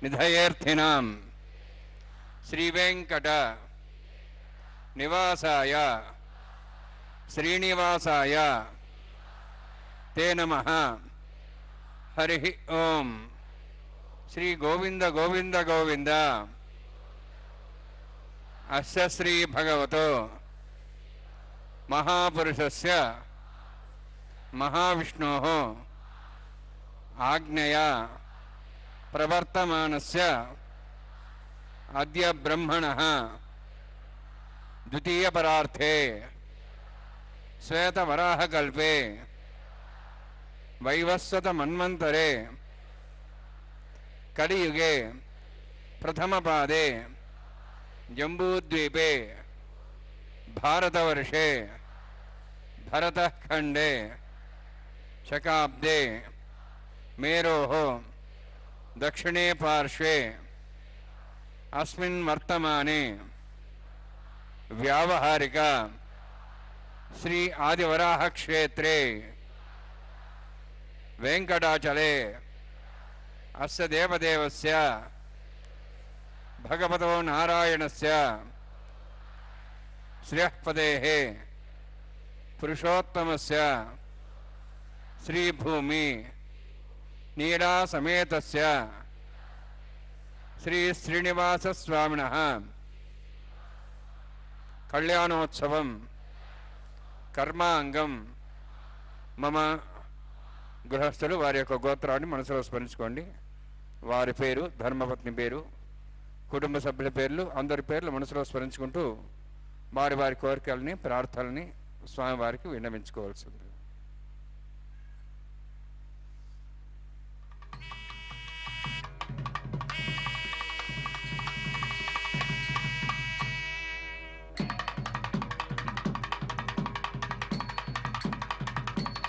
निधयेऽर्थिनां श्रीवेंकट निवासाय श्रीनिवासाय ते नमः। हरि ओम। श्री गोविंद गोविंद गोविंद अस्य श्री भगवतो महापुरुषस्य महाविष्णोः आज्ञया प्रवर्तमानस्य अद्य ब्रह्मणः द्वितीय परार्थे श्वेतवराहकल्पे वैवस्वत मन्वन्तरे कलियुगे प्रथमपादे जम्बूद्वीपे भारतवर्षे भरतखण्डे शकाब्दे मेरोः दक्षिणे पार्श्वे अस्मिन् वर्तमाने व्यावहारिक श्री आदिवराह क्षेत्रे वेंकटाचले अस्य देवदेवस्य भगवतो नारायणस्य श्रेयःपदेः पुरुषोत्तमस्य श्रीभूमि नीला समेतस्य श्री श्रीनिवास स्वामिनः कल्याणोत्सवं कर्मांगं मम గృహస్థులు వారి యొక్క గోత్రాన్ని మనసులో స్మరించుకోండి. వారి పేరు, ధర్మపత్ని పేరు, కుటుంబ సభ్యుల పేర్లు, అందరి పేర్లు మనసులో స్మరించుకుంటూ వారి వారి కోరికల్ని ప్రార్థనల్ని స్వామివారికి విన్నవించుకోవాల్సింది.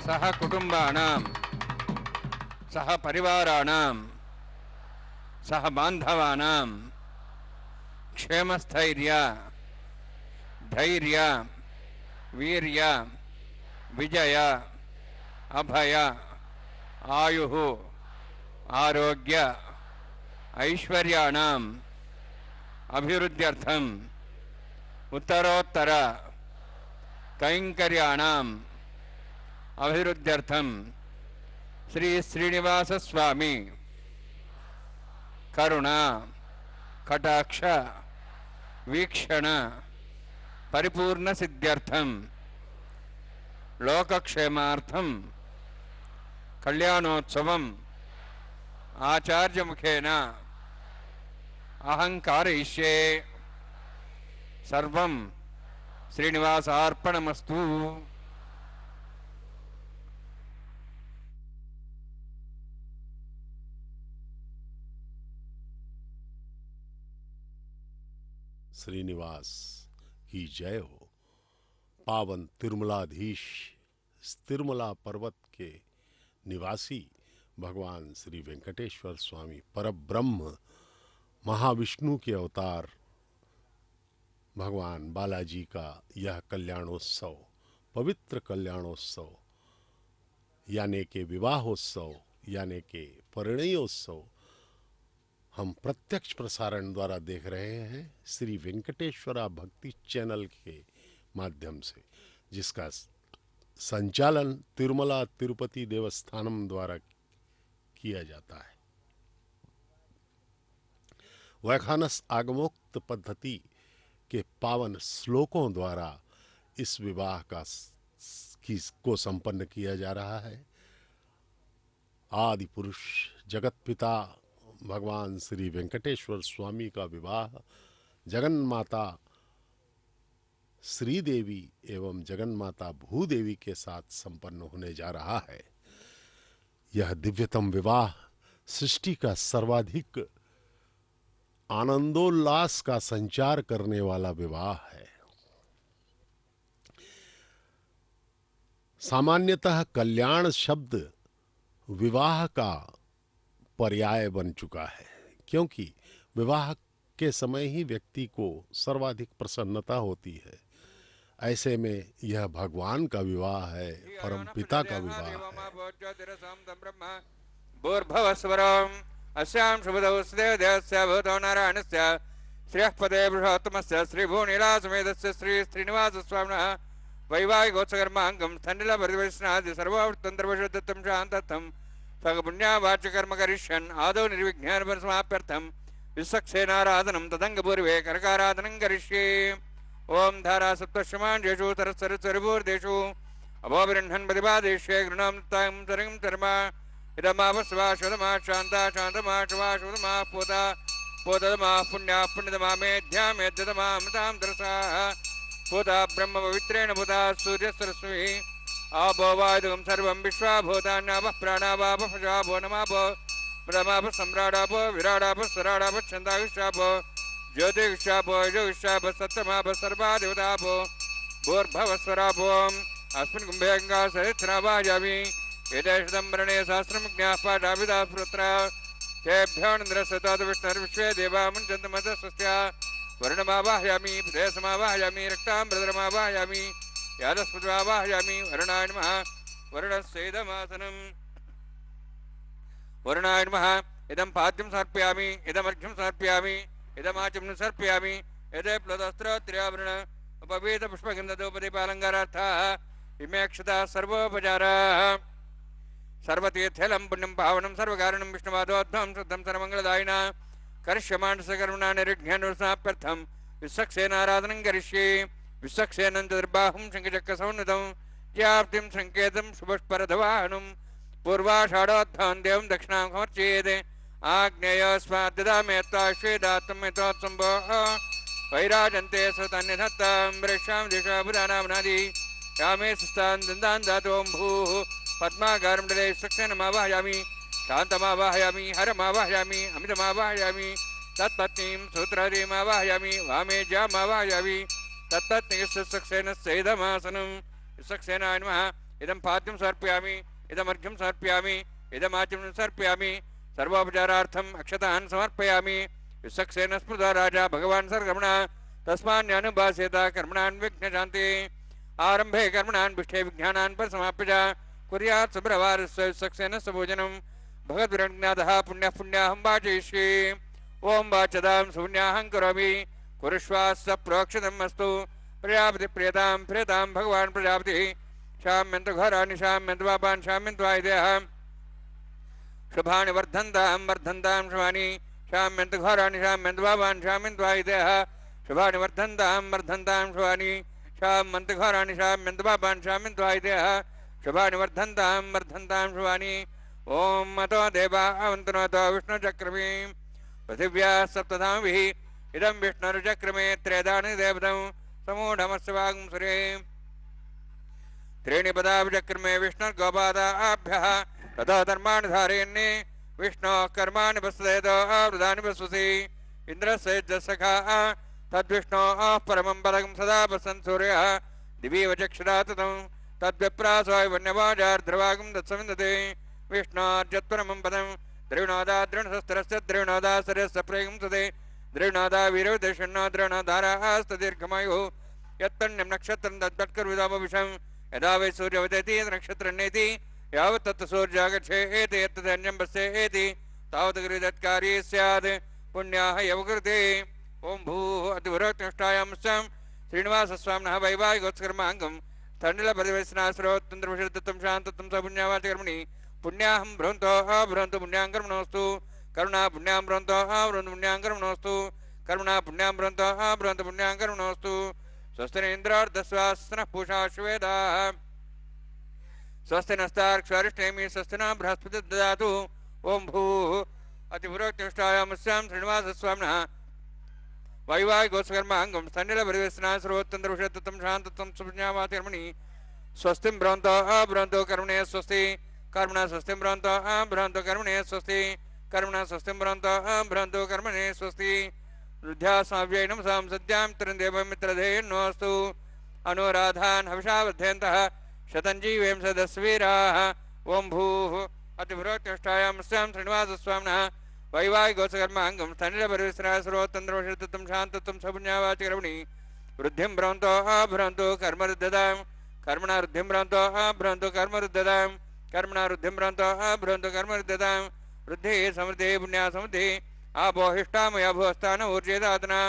सह कुटुंबानां सह परिवाराणां सह बांधवानां क्षेमस्थैर्य धैर्य वीर्य विजय अभय आयुः आरोग्य ऐश्वर्याणाम् अभिवृद्ध्यर्थम् उत्तरोत्तर कैंकर्याणाम् अभिवृद्ध्यर्थम श्री श्रीनिवास स्वामी करुणा कटाक्ष वीक्षण परिपूर्ण सिद्ध्यर्थम लोकक्षेमार्थम कल्याणोत्सवम आचार्य मुखेन अहंकारयिष्ये सर्वं श्रीनिवासार्पणमस्तु. श्रीनिवास की जय हो. पावन तिरुमलाधीश तिरुमला पर्वत के निवासी भगवान श्री वेंकटेश्वर स्वामी परब्रह्म महाविष्णु के अवतार भगवान बालाजी का यह कल्याणोत्सव, पवित्र कल्याणोत्सव यानी के विवाहोत्सव यानी के परिणयोत्सव हम प्रत्यक्ष प्रसारण द्वारा देख रहे हैं श्री वेंकटेश्वरा भक्ति चैनल के माध्यम से, जिसका संचालन तिरुमला तिरुपति देवस्थानम द्वारा किया जाता है. वैखानस आगमोक्त पद्धति के पावन श्लोकों द्वारा इस विवाह को संपन्न किया जा रहा है. आदि पुरुष जगत पिता भगवान श्री वेंकटेश्वर स्वामी का विवाह जगन माता श्री देवी एवं जगन माता भूदेवी के साथ संपन्न होने जा रहा है. यह दिव्यतम विवाह सृष्टि का सर्वाधिक आनंदोल्लास का संचार करने वाला विवाह है. सामान्यतः कल्याण शब्द विवाह का पर्याय बन चुका है, क्योंकि विवाह के समय ही व्यक्ति को सर्वाधिक प्रसन्नता होती है. ऐसे में यह भगवान का विवाह है, परम पिता का विवाह है. अस्यां शुभदौस्ते देवस्य भूतो नारायणस्य श्रेयःपदे पुरुषोत्तमस्य श्रीभूनीलासमेतस्य श्री श्रीनिवास स्वामिनः वैवाहिकोत्सकर्माङ्गं स्थनिलपरिवेशनादि सर्वावृत्तन्तर्वशुद्धत्वं शान्तत्वं पुण्यावाच्यकर्म करिष्यन् आदौ निर्विघ्नेन विश्वक्सेनाराधनं तदङ्गपूर्वे करकाराधनं करिष्ये। ओं धारा सप्तश्रमाण्येषु तरस्सरस्वरिभूर्देषु अभोबृह्णन् प्रतिपादेष्ये गृणां तां तरिं तर्मा इदमावस्वा शुदमा शान्ता शान्तमा शुवा शुदमा पोता पोतदमा पुण्या पुण्यतमा मेध्या मेध्यतमा अमृतां तरसाः पोता ब्रह्म पवित्रेण पोता सूर्यसरस्वती आभो वायुगं सर्वं विश्वाभूतान्यापः प्राणावापः पशाभो नमाभो प्रमाप सम्राडाभो विराडाभ स्वराडाभ छन्दाविश्वाभो ज्योतिषाभो यजुषाभ सत्यमाभ सर्वादेवताभो भूर्भवस्वराभो अस्मिन् कुम्भे गङ्गासहस्रावायामि एतेषदं वर्णे सहस्रं ज्ञाः पाठाभिधा पुत्रा तेभ्यो नन्द्रस्तात् विष्णुर्विश्वे देवा मुञ्चन्तमतस्वस्त्या वर्णमावाहयामि प्रदेशमावाहयामि रक्ताम्बरधरमावाहयामि यादस्पतिमावाहयामि वरुणाय नमः वरुणस्येदमासनम् वरुणाय नमः इदं पाद्यं समर्पयामि इदमर्घ्यं समर्पयामि इदमाचमनं समर्पयामि यदे प्लदस्त्रोत्र्यावरण उपवीतपुष्पगन्धोपदीपालङ्कारार्थाः इमे अक्षताः सर्वोपचाराः सर्वतीर्थलं पुण्यं पावनं सर्वकारणं विष्णुवादोद्भवं शुद्धं सर्वमङ्गलदायिना करिष्यमाणसकर्मणा निर्विघ्नेनाप्यर्थं विश्वक्सेनाराधनं करिष्ये। विश्वक्सेनं चतुर्बाहुं शङ्खचक्रसंयुतं व्याप्तिं सङ्केतं शुभस्परधवाहनं पूर्वाषाढोद्धान् देवं दक्षिणां समर्चयेत् आग्नेयस्मात् ददामि त्वाश्वेदात्ममेतोत्सम्भो वैराजन्ते सतन्यधत्तां वृक्षां दिशाबुधानाम्नादि यामे सुस्तान् दन्तान् दातों भूः पद्माकारमण्डले विश्वक्सेनमावाहयामि शान्तमावाहयामि हरमावाहयामि अमितमावाहयामि तत्पत्नीं सूत्रहरीमावाहयामि वामेज्यामावाहयामि तत्पत्नीविश्वक्सेनस्येदमासनं विश्वक्सेनाय नमः इदं पाद्यं समर्पयामि इदमर्घ्यं समर्पयामि इदमाचमनं समर्पयामि सर्वोपचारार्थम् अक्षतान् समर्पयामि। विश्वक्सेन स्मृतो राजा भगवान् सर्वकर्मणा तस्मान्यानुभासेत कर्मणान् विघ्नशान्ति आरम्भे कर्मणान् विष्ठे विज्ञानान् परिसमाप्य च कुर्यात् सुब्रवारस्य विश्वक्सेनस्य भोजनं भगवद्विरज्ञातः पुण्यः पुण्याहं वाचयिष्ये। ओं वाचदां सुपुण्याहं करोमि कुरुष्वास्य प्रोक्षितम् अस्तु प्रजापति प्रियतां प्रियतां भगवान् प्रजापतिः शाम्यन्तु घोराणि शाम्यन्तु पापान् शाम्यन्तु आयुधेः शुभानि वर्धन्तां वर्धन्तां शुभानि शाम्यन्तु घोराणि शाम्यन्तु पापान् शाम्यन्तु आयुधेः शुभानि वर्धन्तां वर्धन्तां शुभानि शाम्यन्तु घोराणि शाम्यन्तु पापान् शाम्यन्तु आयुधेः शुभानि वर्धन्तां वर्धन्तां शुभानि। ओं मतो देवा अवन्तनोतो विष्णुचक्रमे पृथिव्याः सप्तधामभिः इदं विष्णुर्चक्रमे त्रेधानि देवतं समूढमस्य वागुंसुरे त्रीणि पदाभिचक्रमे विष्णुर्गोपादाभ्यः ततो धर्माणि धारयन्ने विष्णोः कर्माणि पश्येतो आवृतानि पश्यसि इन्द्रस्य सखा तद्विष्णोः परमं पदकं सदा पश्यन् सूर्यः दिवीव चक्षुरा ततं तद्विप्रासोय वन्यवाजार्ध्रवागं तत्सविन्दते विष्णोर्जत्परमं पदं द्रविणोदा द्रोणशस्त्रस्य द्रविणोदा सरस्य प्रेगं सदे द्रविणोदा वीरविदेशन्नो द्रोणोदारास्तदीर्घमायुः यत्तन्यं नक्षत्रं तद्वत्कर्विदामविषं यदा वै सूर्यवदेति नक्षत्रन्नेति यावत् तत् सूर्यागच्छेति यत्तदन्यं पश्येति तावत् गृहत्कारी स्यात् पुण्याः यवकृते। ओं भूः अतिवरोत्कृष्टायां श्रीनिवासस्वामिनः वैवाहिकोत्सकर्माङ्गं तण्डलपरिवेशनाश्रोत्तन्द्रविषदत्तं शान्तत्वं सपुण्यावाचकर्मणि पुण्याहं भ्रवन्तो अभ्रवन्तु पुण्यां कर्मणोऽस्तु करुणा पुण्यां भ्रवन्तो अभ्रवन्तु पुण्यां कर्मणोऽस्तु करुणा पुण्यां भ्रवन्तो अभ्रवन्तु पुण्यां कर्मणोऽस्तु। स्वस्ति इन्द्रार्धस्वास्नः पूषा श्वेदाः स्वस्ति नस्तार्क्ष्वारिष्ठेमि स्वस्ति न बृहस्पति ददातु। ओं भूः अतिपुरोत्कृष्टायां श्रीनिवासस्वामिनः वैवाहिकोत्सकर्माङ्गं स्तण्डलपरिवेशनाश्रोत्तन्द्रविषदत्तं शान्तत्वं सपुण्यावाचकर्मणि स्वस्तिं भ्रवन्तो अभ्रवन्तु कर्मणे स्वस्ति कर्मणा स्वस्तिं भ्रवन्तो अभ्रवन्तु कर्मणे स्वस्ति कर्मणा स्वस्तिं भ्रवन्तो अभ्रवन्तु कर्मणे स्वस्ति। रुद्ध्यास्माव्यै नमसां सद्यां मित्रधेयन्नोऽस्तु अनुराधान् हविषा वर्धयन्तः शतञ्जीवें सदस्वीराः। ओं भूः अतिपुरोत्कृष्टायां श्रीनिवासस्वामिनः वैवाहिकोत्सकर्माङ्गं स्तण्डलपरिवेशनाश्रोत्तन्द्रविषदत्तं शान्तत्वं सपुण्यावाचकर्मणि वृद्धिं भ्रवन्तो अभ्रवन्तु कर्मरुद्धतां कर्मणा वृद्धिं भ्रवन्तो अभ्रवन्तु कर्मरुद्धतां कर्मणा वृद्धिं भ्रवन्तो अभ्रवन्तु कर्मरुद्धतां वृद्धिः समृद्धिः पुण्या समृद्धिः आपोहिष्टामया भुवस्थान ऊर्जेदातना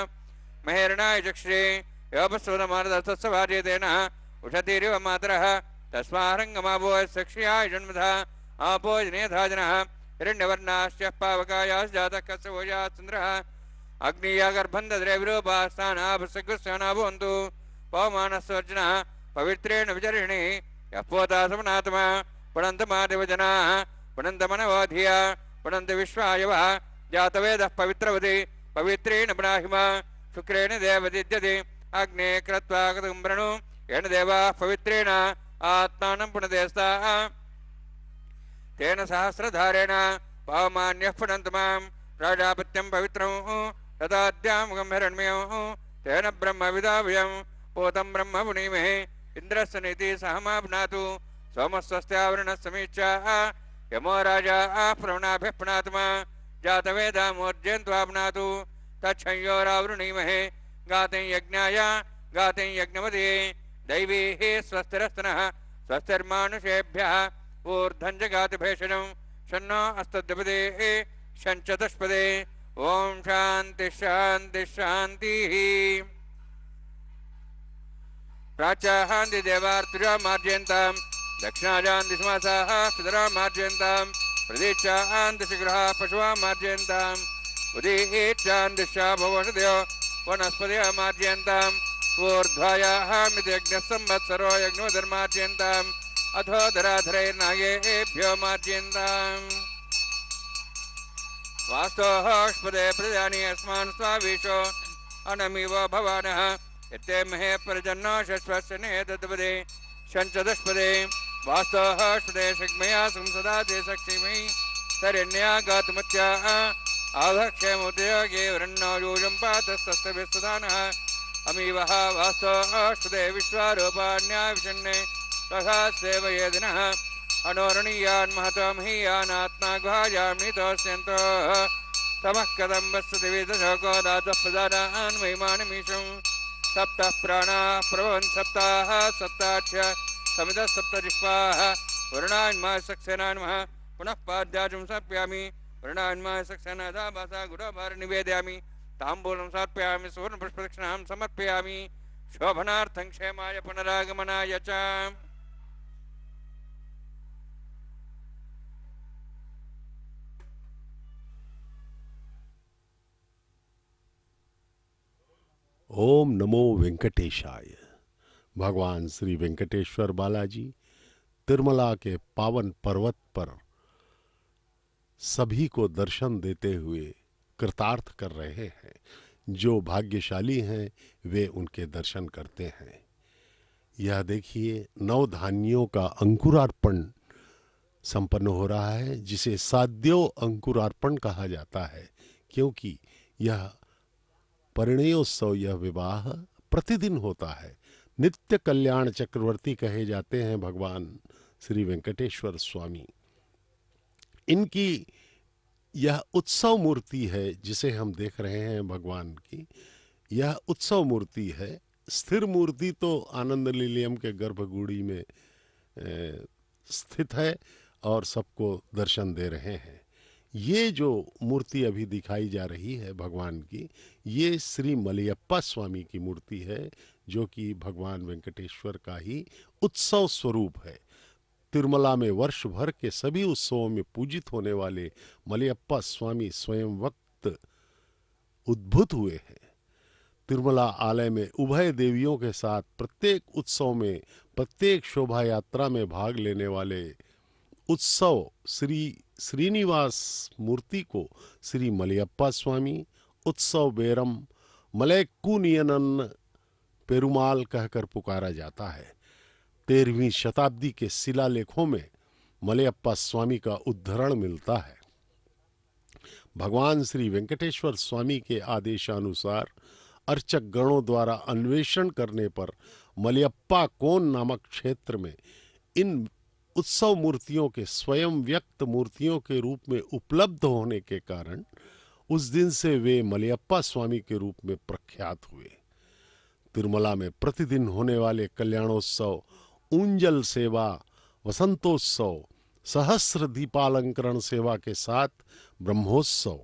महेरणाय चक्षुरे योपस्वतमानदस्तस्य भार्यतेन उषतीरिव मातरः तस्मारङ्गमाभो सक्ष्याय जन्मधा आपो जनेथा जनः हिरण्यवर्णाश्च पावकायाश्जातः कस्यवोजाः चन्द्रः अग्नियागर्भं दद्रे विरूपास्थानाभसकृस्याना भवन्तु पवमानस्वर्जनः पवित्रेण विचर्षणि यः पोता समनात्मा पुनन्तमादिव जनाः पुनन्तमनवधिया पुनन्त विश्वायवः जातवेदः पवित्रवति पवित्रेण पुनाहिमा शुक्रेण देवदिद्यते अग्ने कृत्वा कदुम्ब्रणु येन देवाः पवित्रेण आत्मानं पुनदेस्ताः तेन सहस्रधारेण पवमान्यः पुनन्त मां प्राजापत्यं पवित्रं तदाद्यां गम्भीरण्यं तेन ब्रह्मविदाभयं पोतं ब्रह्म पुनीमहे इन्द्रस्य नीति सहमाप्नातु सोमस्वस्त्यावरणसमीक्षा यमो राजा प्रवणाभिः पुनात्मा जातवेदामोर्जयन्त्वाप्नातु तच्छंयोरावृणीमहे गातिं यज्ञाय गातिं यज्ञवते दैवीः स्वस्तिरस्तनः स्वस्तिर्मानुषेभ्यः ऊर्ध्वं जगाति भेषजं शन्नो अस्तद्विपदे शञ्चतुष्पदे ओम शांति शांति शांतिः प्राच्याहान्ति देवार्तुजा मार्जयन्तां दक्षिणाजान्ति समासाः पितरा मार्जयन्तां प्रदीक्षान्ति शिग्रहा पशुवा मार्जयन्तां उदीच्चान्तिश्चा भवोषधयो वनस्पतयः मार्जयन्तां ऊर्ध्वायाः मितयज्ञः संवत्सरो यज्ञोधर्मार्जयन्ताम् अथो धराधरैर्नागेभ्यो मार्जयन्ताम् वास्तोष्पदे प्रजानि अस्मान् स्वावीशो अनमिव भवानः यत्ते महे प्रजन्नो शश्वस्य दत्पदे शञ्चदुष्पदे वास्तोष्पदे शग्मया संसदाते सक्षिमि तरिण्या गातुमत्या आवक्षेमुदयोगे वृन्नो यूजं पातस्तस्तभिस्तदानः अमीवः वास्तोष्पदे विश्वारूपाण्याविषण्णे तथा सेवयेदिनः अनोरणीयान् महतमहीयानात्मा गुहायां नीतोऽस्यन्तो तमः कथं वस्तुति विदशोको दातः प्रदानान् महिमानमीशं सप्तः प्राणाः प्रभवन् सप्ताः सप्ताच्च समितः सप्तजिह्वाः वरुणान्माय सक्सेनान्मः पुनः पाद्याजं समर्पयामि वरुणान्माय सक्सेनदा भासा गुरुभार निवेदयामि ताम्बूलं समर्पयामि सुवर्णपुष्पदक्षिणां समर्पयामि शोभनार्थं क्षेमाय पुनरागमनाय च ओम नमो वेंकटेशाय। भगवान श्री वेंकटेश्वर बालाजी तिरुमला के पावन पर्वत पर सभी को दर्शन देते हुए कृतार्थ कर रहे हैं। जो भाग्यशाली हैं वे उनके दर्शन करते हैं। यह देखिए नवधान्यों का अंकुरार्पण संपन्न हो रहा है, जिसे साद्यो अंकुरार्पण कहा जाता है, क्योंकि यह परिणयोत्सव, यह विवाह प्रतिदिन होता है। नित्य कल्याण चक्रवर्ती कहे जाते हैं भगवान श्री वेंकटेश्वर स्वामी। इनकी यह उत्सव मूर्ति है जिसे हम देख रहे हैं भगवान की, यह उत्सव मूर्ति है। स्थिर मूर्ति तो आनंद निलयम के गर्भगुड़ी में स्थित है और सबको दर्शन दे रहे हैं। ये जो मूर्ति अभी दिखाई जा रही है भगवान की, ये श्री मलयप्पा स्वामी की मूर्ति है, जो कि भगवान वेंकटेश्वर का ही उत्सव स्वरूप है। तिरुमला में वर्ष भर के सभी उत्सवों में पूजित होने वाले मलयप्पा स्वामी स्वयं वक्त उद्भूत हुए हैं। तिरुमला आलय में उभय देवियों के साथ प्रत्येक उत्सव में, प्रत्येक शोभा यात्रा में भाग लेने वाले उत्सव श्री श्रीनिवास मूर्ति को श्री मलयप्पा स्वामी, उत्सव बेरम, मलैक्कुनियनन पेरुमाल कहकर पुकारा जाता है। 13वीं शताब्दी के शिलालेखों में मलयप्पा स्वामी का उद्धरण मिलता है। भगवान श्री वेंकटेश्वर स्वामी के आदेशानुसार अर्चक गणों द्वारा अन्वेषण करने पर मलयप्पा कोन नामक क्षेत्र में इन उत्सव मूर्तियों के स्वयं व्यक्त मूर्तियों के रूप में उपलब्ध होने के कारण उस दिन से वे मलयप्पा स्वामी के रूप में प्रख्यात हुए। तिरुमला में प्रतिदिन होने वाले कल्याणोत्सव, ऊंजल सेवा, वसंतोत्सव, सहस्र दीपालंकरण सेवा के साथ ब्रह्मोत्सव,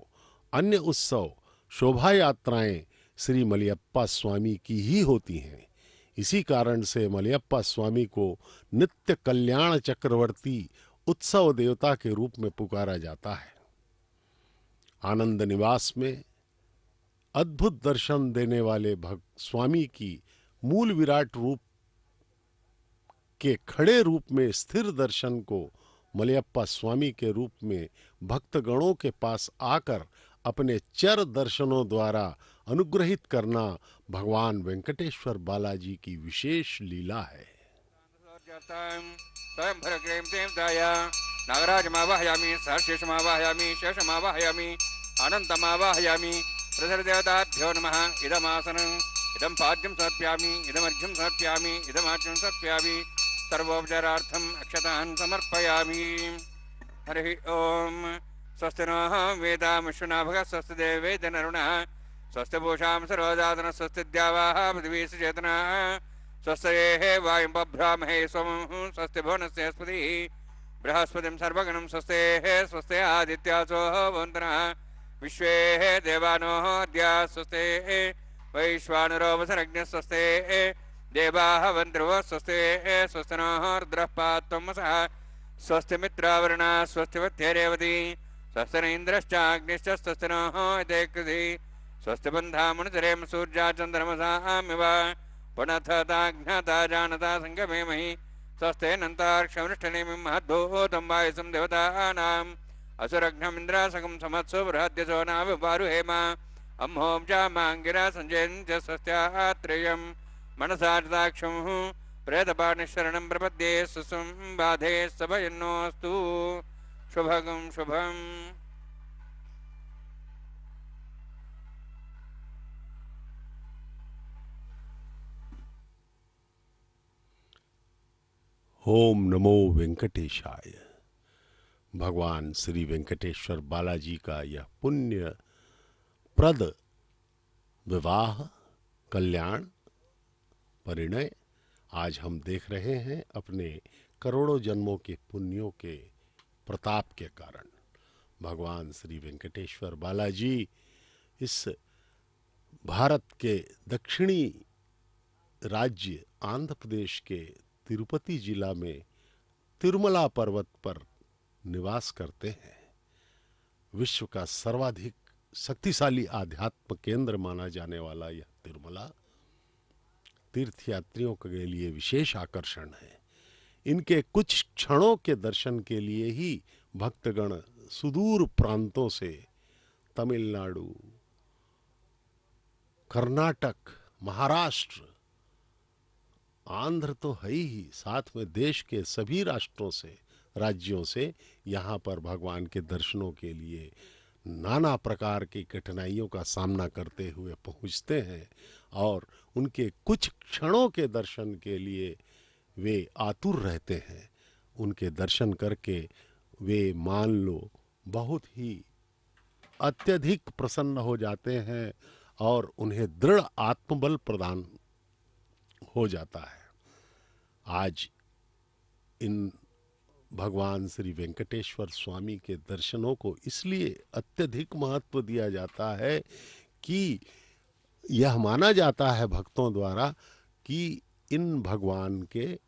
अन्य उत्सव, शोभा यात्राएं श्री मलयप्पा स्वामी की ही होती हैं। इसी कारण से मलयप्पा स्वामी को नित्य कल्याण चक्रवर्ती उत्सव देवता के रूप में पुकारा जाता है। आनंद निवास में अद्भुत दर्शन देने वाले भक्त स्वामी की मूल विराट रूप के खड़े रूप में स्थिर दर्शन को मलयप्पा स्वामी के रूप में भक्तगणों के पास आकर अपने चर दर्शनों द्वारा अनुग्रहित करना भगवान वेंकटेश्वर बालाजी की विशेष लीला है। नागराजमावाहयामि सहर्षेषमावाहयामि शेषमावाहयामि अनन्तमावाहयामि प्रसरदेवताभ्यो नमः। इदमासनम् इदं पाद्यं समर्पयामि इदमर्घ्यं समर्पयामि इदमाच्यं समर्पयामि सर्वोपचारार्थम् अक्षतान् समर्पयामि। हरिः ओम्। स्वस्ति नः वेदामश्विना भगः स्वस्ति देवेदनरुणः स्वस्ति पूषां सर्वदातनः स्वस्ति द्यावाः पृथिवी सचेतनः स्वस्तेः वायुं बभ्रामहे सोमं स्वस्ति भुवनस्य स्पतिः बृहस्पतिं सर्वगणं स्वस्तेः स्वस्ते आदित्यासो भवन्तनः विश्वेः देवानोः अद्य स्वस्तेः वैश्वानरोपसरज्ञः स्वस्तेः देवाः वन्द्रवः स्वस्तेः स्वस्ति नः रुद्रः पात्वमसः स्वस्ति मित्रावरुणः स्वस्ति वत्यरेवती स्वस्ति न इन्द्रश्चाग्निश्च स्वस्ति नः इते कृधि स्वस्ति बन्धामनुचरेम सूर्या चन्द्रमसामिव पुनः ताज्ञाता जानता सङ्गमे महि स्वस्ते नन्तार्क्षमृष्टनेमिं महद्भूतं वायुसं देवतानाम् असुरघ्नमिन्द्रासकं समत्सु बृहद्यसो नाविपारुहेम अम्हों चामाङ्गिरा सञ्जयन् च स्वस्त्यात्रेयं मनसा चाक्षं प्रेतपाणिशरणं प्रपद्ये सुसं बाधे सभयन्नोऽस्तु शुभगं शुभम्। ओम नमो वेंकटेशाय। भगवान श्री वेंकटेश्वर बालाजी का यह पुण्य प्रद विवाह कल्याण परिणय आज हम देख रहे हैं अपने करोड़ों जन्मों के पुण्यों के प्रताप के कारण। भगवान श्री वेंकटेश्वर बालाजी इस भारत के दक्षिणी राज्य आंध्र प्रदेश के तिरुपति जिला में तिरुमला पर्वत पर निवास करते हैं। विश्व का सर्वाधिक शक्तिशाली आध्यात्म केंद्र माना जाने वाला यह तिरुमला तीर्थयात्रियों के लिए विशेष आकर्षण है। इनके कुछ क्षणों के दर्शन के लिए ही भक्तगण सुदूर प्रांतों से तमिलनाडु, कर्नाटक, महाराष्ट्र, आंध्र तो है ही, साथ में देश के सभी राज्यों से यहाँ पर भगवान के दर्शनों के लिए नाना प्रकार की कठिनाइयों का सामना करते हुए पहुँचते हैं और उनके कुछ क्षणों के दर्शन के लिए वे आतुर रहते हैं। उनके दर्शन करके वे मान लो बहुत ही अत्यधिक प्रसन्न हो जाते हैं और उन्हें दृढ़ आत्मबल प्रदान हो जाता है। आज इन भगवान श्री वेंकटेश्वर स्वामी के दर्शनों को इसलिए अत्यधिक महत्व दिया जाता है कि यह माना जाता है भक्तों द्वारा कि इन भगवान के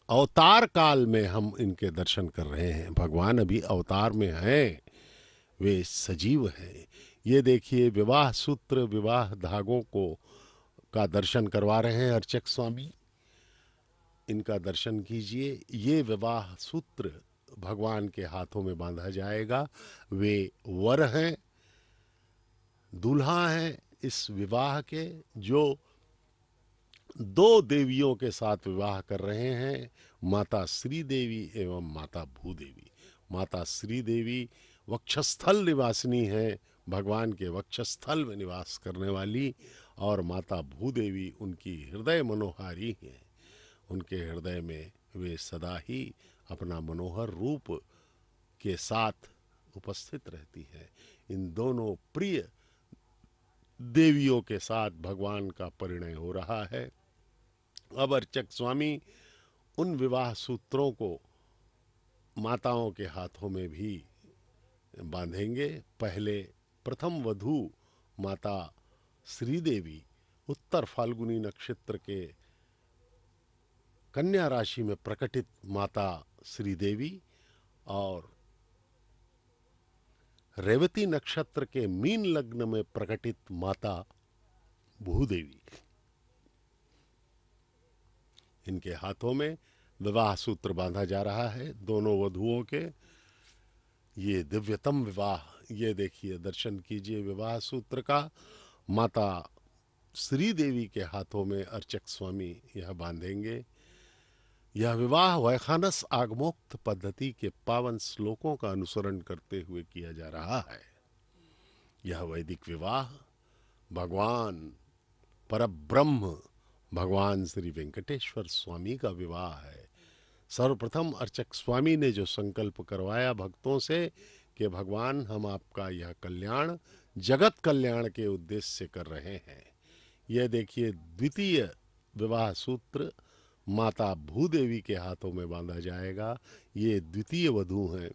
अवतार काल में हम इनके दर्शन कर रहे हैं। भगवान अभी अवतार में हैं, वे सजीव हैं। ये देखिए विवाह सूत्र, विवाह धागों का दर्शन करवा रहे हैं अर्चक स्वामी। इनका दर्शन कीजिए। ये विवाह सूत्र भगवान के हाथों में बांधा जाएगा। वे वर हैं, दूल्हा हैं इस विवाह के, जो दो देवियों के साथ विवाह कर रहे हैं, माता श्री देवी एवं माता भूदेवी। माता श्री देवी वक्षस्थल निवासिनी है, भगवान के वक्षस्थल में निवास करने वाली, और माता भूदेवी उनकी हृदय मनोहारी हैं। उनके हृदय में वे सदा ही अपना मनोहर रूप के साथ उपस्थित रहती है। इन दोनों प्रिय देवियों के साथ भगवान का परिणय हो रहा है। अब अर्चक स्वामी उन विवाह सूत्रों को माताओं के हाथों में भी बांधेंगे। पहले प्रथम वधू माता श्रीदेवी उत्तर फाल्गुनी नक्षत्र के कन्या राशि में प्रकटित माता श्री देवी और रेवती नक्षत्र के मीन लग्न में प्रकटित माता भूदेवी, इनके हाथों में विवाह सूत्र बांधा जा रहा है। दोनों वधुओं के ये दिव्यतम विवाह, ये देखिए, दर्शन कीजिए विवाह सूत्र का। माता श्री देवी के हाथों में अर्चक स्वामी यह बांधेंगे। यह विवाह वैखानस आगमोक्त पद्धति के पावन श्लोकों का अनुसरण करते हुए किया जा रहा है। यह वैदिक विवाह भगवान परब्रह्म भगवान श्री वेंकटेश्वर स्वामी का विवाह है। सर्वप्रथम अर्चक स्वामी ने जो संकल्प करवाया भक्तों से कि भगवान हम आपका यह कल्याण जगत कल्याण के उद्देश्य से कर रहे हैं। यह देखिए, द्वितीय विवाह सूत्र माता भूदेवी के हाथों में बांधा जाएगा। ये द्वितीय वधू हैं।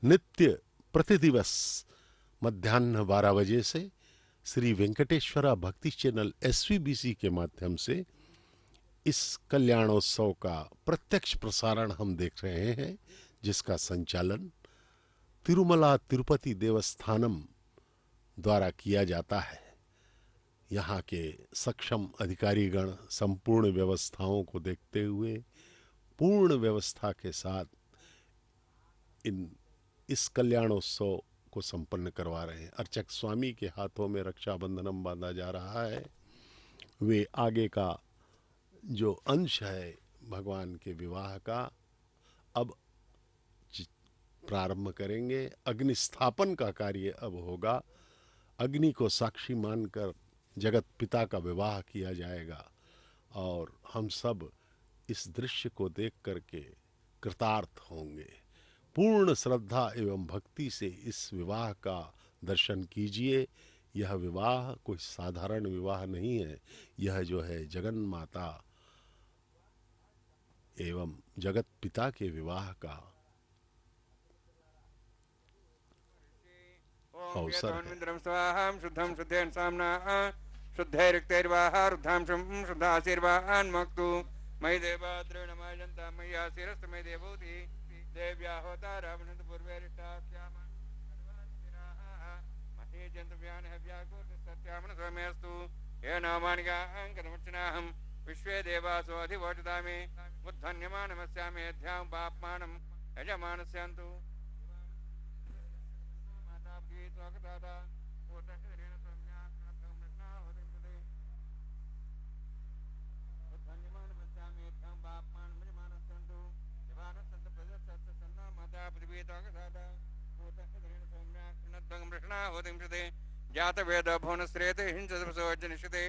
नित्य प्रतिदिवस मध्याह्न 12 बजे से श्री वेंकटेश्वरा भक्ति चैनल SVBC के माध्यम से इस कल्याणोत्सव का प्रत्यक्ष प्रसारण हम देख रहे हैं, जिसका संचालन तिरुमला तिरुपति देवस्थानम द्वारा किया जाता है। यहाँ के सक्षम अधिकारीगण संपूर्ण व्यवस्थाओं को देखते हुए पूर्ण व्यवस्था के साथ इस कल्याणोत्सव को संपन्न करवा रहे हैं। अर्चक स्वामी के हाथों में रक्षाबंधनम बांधा जा रहा है। वे आगे का जो अंश है भगवान के विवाह का अब प्रारंभ करेंगे। अग्नि स्थापन का कार्य अब होगा। अग्नि को साक्षी मानकर जगत पिता का विवाह किया जाएगा और हम सब इस दृश्य को देख करके कृतार्थ होंगे। पूर्ण श्रद्धा एवं भक्ति से इस विवाह का दर्शन कीजिए। यह विवाह कोई साधारण विवाह नहीं है। यह जो है जगन माता एवं जगत पिता के विवाह का अवसर है। स्वाहां शुद्धं शुद्धेन साम्ना शुद्धैरिक्तैर्वाहा रुद्धां शुद्धाशीर्वान् मक्तु मयि देवाद्रेण मायजन्ता मयि आशीरस्तु मयि देवोति देव्या होता रावणन्त पूर्वैरिष्टास्याम महे जन्तव्यान हव्यागोत सत्यामन स्वमेस्तु ये नामानिका अंकतमुच्चनाहं विश्वे देवासो अधिवोचतामि मुद्धन्यमानमस्यामि अध्यां पाप्मानं यजमानस्यन्तु माताभि त्वकदाता पूर्णशरीरेण सौम्या कृतं कृष्णा होतिंसते मुद्धन्यमानमस्यामि अध्यां पाप्मानं यजमानस्यन्तु यवानस्सन्तु प्रजस्सत्स सन्ना माताभि त्वकदाता पूर्णशरीरेण सौम्या कृतं कृष्णा होतिंसते जातवेद भुवनश्रेते हिंससोजनिषते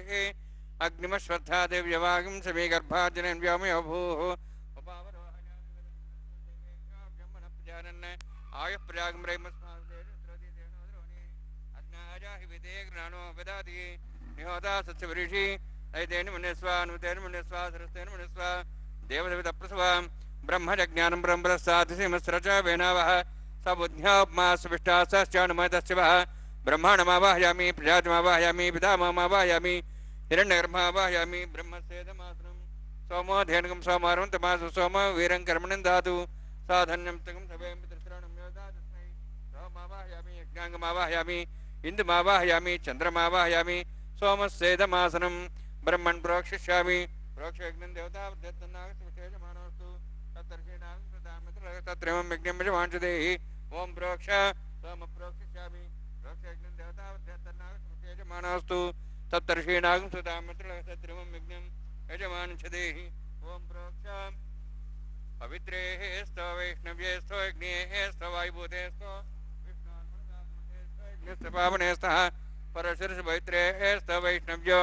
अग्निमश्वत्था देव्यवागिं समे गर्भाजनेन व्योमयो भूः उपावरोहजानन् आयुः प्रजागं रैमस्मादेशस्रोति अग्नाजाहि विदे ज्ञानो विदाति निहोता सत्यवृषि ऐतेन मुनिस्वा अनुतेन मुनिस्वा सरस्तेन मुनिस्वा देवदेवतप्रसवा ब्रह्मज्ञानं ब्रह्मप्रसादिसिमस्रच वेनावः सबुद्ध्यापमा सुविष्टाश्चानुमतस्य वः ब्रह्माणमावाहयामि प्रजातमावाहयामि पितामहमावाहयामि हिरण्यगर्भावाहयामि ब्रह्मस्येदमासनं सोमो धेनुकं सोमारं तमासु सोम वीरं कर्मणं दातु साधन्यं तकं सवेम पितृश्रवणं योदातस्मै सोमावाहयामि यज्ञाङ्गमावाहयामि इन्दुमावाहयामि चन्द्रमावाहयामि सोमस्येदमासनं ब्रह्मन् प्रोक्षिष्यामि प्रोक्षयज्ञं देवतावद्यत्तन्नागस्विशेषमानोऽस्तु तत्तर्षीणां प्रदामित्र तत्रेवं यज्ञं यजमांसदेहि ओं प्रोक्ष सोम प्रोक्षिष्यामि प्रोक्षयज्ञं देवतावद्यत्तन्नागस्विशेषमानोऽस्तु तत्तर्षीणागं सुदामित्र तत्रेवं यज्ञं यजमांसदेहि ओं प्रोक्ष पवित्रेः स्तो वैष्णव्येस्तो यज्ञेःस्तो वायुभूतेस्तो विष्णोन्मनसात्मकेस्तो पावनेस्तः परशुरपवित्रेःस्तो वैष्णव्यो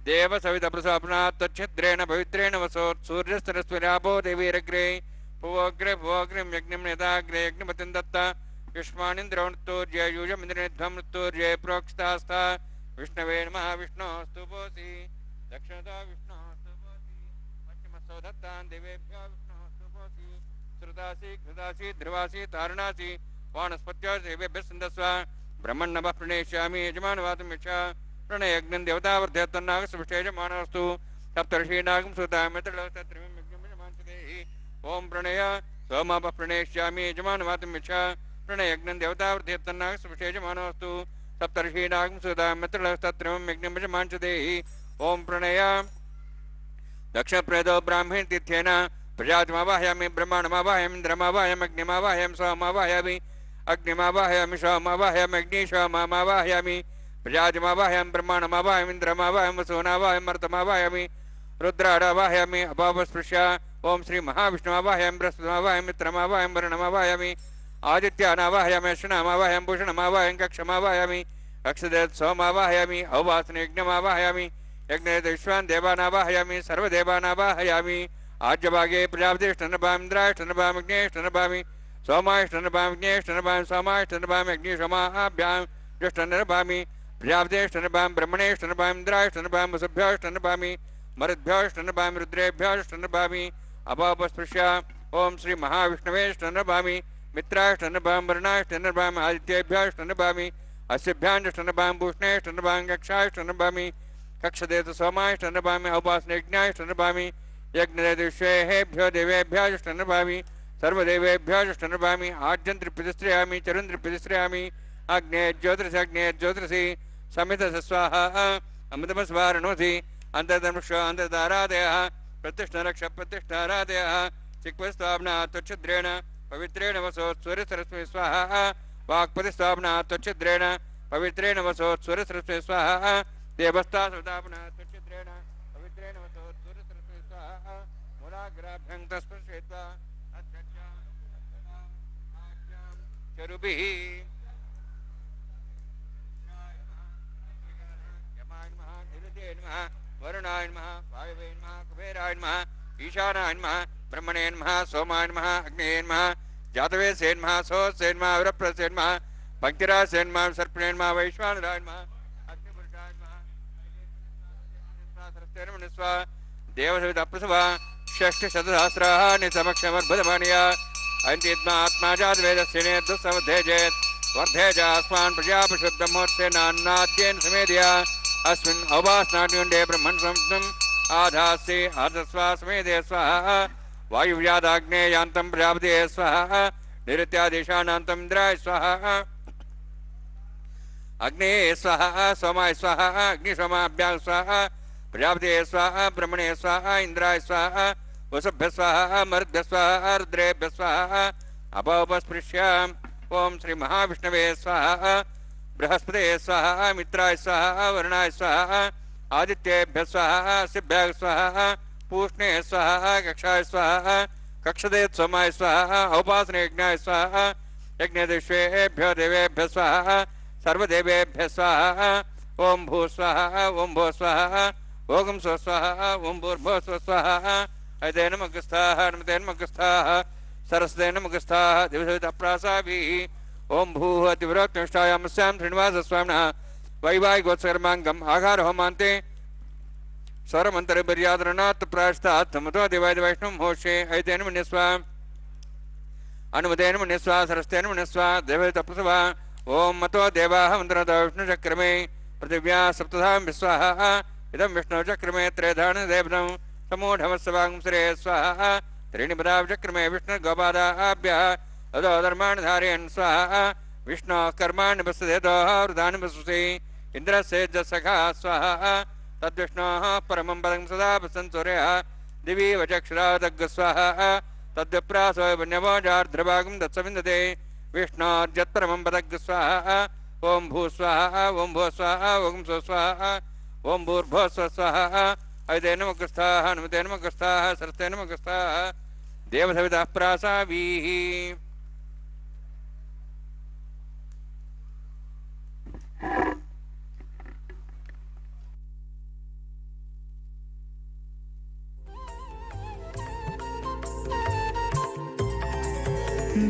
देवसवितप्रसोपनात् तच्छिद्रेण पवित्रेण वसोत् सूर्यस्तरस्विरापो देवीरग्रे भुवोग्रे भुवोग्रिं यज्ञं नेताग्रे यज्ञपतिं दत्ता युष्मानिन्द्रोणुत्तूर्य यूयमिन्द्रनिध्वं नृत्तूर्ये प्रोक्षितास्था विष्णवे नमः विष्णोस्तुपोऽसि दक्षिणतो विष्णोस्तुपोऽसि पश्चिमस्थो दत्तान् देवेभ्यो विष्णोस्तुपोऽसि श्रुतासि घृतासि ध्रुवासि तारुणासि वानस्पत्यो देवेभ्यः सन्दस्व ब्रह्मण्णवः प्रणेष्यामि यजमानवातुं यच्छा प्रणयज्ञं देवतावर्धयत्तन्नागसुविशेषमानस्तु सप्तर्षीनागं सुतामित्रलोकत्रयं ओम प्रणय सोमापः प्रणेष्यामि यजमानवातुं यच्छा प्रणयज्ञं देवतावर्धयत्तन्नागसुविशेषमानस्तु सप्तर्षीनागं सुतामित्रलोकत्रयं यज्ञं ओम प्रणय दक्षप्रदो ब्राह्मण तीर्थेन प्रजातिमावाहयामि ब्रह्माण्डमावाहयामि इन्द्रमावाहयामि अग्निमावाहयामि सोममावाहयामि अग्निमावाहयामि सोममावाहयामि अग्निशोममावाहयामि प्रजातिमावाहयामि ब्रह्माण्डमावाहयामि इन्द्रमावाहयामि वसुनावाहयामि मर्तमावाहयामि रुद्राडावाहयामि अपापस्पृश्य ओम श्री महाविष्णुमावाहयामि बृहस्पतिमावाहयामि मित्रमावाहयामि वरुणमावाहयामि आदित्यानावाहयामि अश्विनामावाहयामि भूषणमावाहयामि कक्षमावाहयामि कक्षदेव सोमावाहयामि अववासने यज्ञमावाहयामि यज्ञेत विश्वान् देवानावाहयामि सर्वदेवानावाहयामि आज्यभागे प्रजापतिष्ठनभामि इन्द्राष्टनभामि अग्नेष्टनभामि सोमाष्टनभामि अग्नेष्टनभामि सोमाष्टनभामि अग्निशोमाभ्यां ज्येष्ठनभामि प्रजापतिष्ठनभामि ब्रह्मणेष्टनभामि इन्द्राष्टनभामि वसुभ्योष्टनभामि मरुद्भ्योष्टनभामि रुद्रेभ्योष्टनभामि अपापस्पृश्य ओम श्री महाविष्णवेष्टनभामि मित्राष्टनभामि वरुणाष्टनभामि आदित्येभ्योष्टनभामि अस्यभ्याण्डष्टनभामि भूषणेष्टनभामि कक्षाष्टनभामि कक्षदेत सोमाष्टनभामि औपासनयज्ञाष्टनभामि यज्ञदेवेभ्यो देवेभ्योष्टनभामि सर्वदेवेभ्योष्टनभामि आद्यन्त्रिप्रतिश्रयामि चरुन्त्रिप्रतिश्रयामि अग्ने ज्योतिषि समितस्वाहा अमृतमस्वारणोधि अन्तर्धर्मक्ष अन्तर्धारादयः प्रतिष्ठारक्षप्रतिष्ठारादयः चिक्वस्तापना त्वच्छिद्रेण पवित्रेण वसो सूर्यसरस्वती स्वाहा वाक्पतिस्तापना त्वच्छिद्रेण पवित्रेण वसो सूर्यसरस्वती स्वाहा देवस्ता सुतापना त्वच्छिद्रेण पवित्रेण वसो सूर्यसरस्वती स्वाहा मूलाग्राभ्यं तस्पर्शयित्वा चरुभिः यमाय नमः निरुते नमः वरुणाय नमः वायवे नमः कुबेराय नमः ईशानाय नमः ब्रह्मणे नमः सोमाय नमः अग्नेय नमः जातवेसे नमः सोत्से नमः विरप्रसे नमः पंक्तिरासे नमः सर्पणे नमः वैश्वानराय नमः अग्निपुरुषाय नमः सरस्वती देवसविता प्रसवा षष्ठशतसहस्राणि समक्षमर्भुतमानया अंतित्मा जातवेदस्य नेतुसमध्येजेत् वर्धेजास्मान् प्रजापशुद्धमूर्तेनान्नाद्येन समेध्या अस्मिन् अवभासनाट्युण्डे ब्रह्मन् संस्थम् आधास्ये आर्धस्वा समेधे स्वाहा वायुव्यादाग्नेयान्तं प्रजापते स्वाहा निरुत्यादेशानान्तम् इन्द्राय स्वाहा अग्ने स्वाहा सोमाय स्वाहा अग्निशोमाभ्यां स्वाहा प्रजापते स्वाहा ब्रह्मणे स्वाहा इंद्राय स्वाहा वसुभ्य स्वाहा मरुद्भ्य स्वाहा रुद्रेभ्य स्वाहा अपोपस्पृश्य ओम श्री महाविष्णवे स्वाहा बृहस्पते स्वाहा मित्राय स्वाहा वरुणाय स्वाहा आदित्येभ्य स्वाहा सिभ्याय स्वाहा पूष्णे स्वाहा कक्षाय स्वाहा कक्षदेत सोमाय स्वाहा औपासने यज्ञाय स्वाहा यज्ञदेवेभ्यो देवेभ्य स्वाहा सर्वदेवेभ्य स्वाहा ओम भू स्वाहा ओम भो स्वाहा ओम स्व स्वाहा ओम भूर्भो स्व स्वाहा ऐतेन मगस्थाः नमतेन मगस्थाः सरस्वतेन मगस्थाः दिवसवितप्रासाभिः ओम भूः अतिविरोक्तनिष्ठायामस्यां श्रीनिवासस्वामिनः वैवाहिकोत्सर्माङ्गम् आहार होमान्ते स्वरमन्तरपर्यादरणात् प्रायश्चात् समतो देवाय वैष्णवं होषे ऐतेन मन्यस्व अनुमतेन मन्यस्व सरस्तेन मन्यस्व देववितप्रसवा ओम मतो देवाः मन्त्रतो विष्णुचक्रमे पृथिव्या सप्तधां विस्वाहा इदं विष्णुचक्रमे त्रेधान देवनं समूढमस्वागं श्रे स्वाहा त्रीणि पदाचक्रमे विष्णुगोपादाभ्यः अदो धर्माणि धारयन् स्वाहा विष्णु कर्माणि वसुदेतोः वृदानि वसुषे इन्द्रस्य सखा स्वाहा तद्विष्णोः परमं पदं सदा वसन्तुर्यः दिवि वचक्षुरादग् स्वाहा तद्विप्रासो वन्यवोजार्ध्रभागं दत्सविन्दते विष्णोर्यत्परमं पदग् स्वाहा ओम भू स्वाहा ओम भो स्वाहा ओम स्व स्वाहा ओम भूर्भो स्व स्वाहा ऐतेन मगस्थाः अनुमतेन मगस्थाः सरस्तेन मगस्थाः देवसवितः प्रासाभिः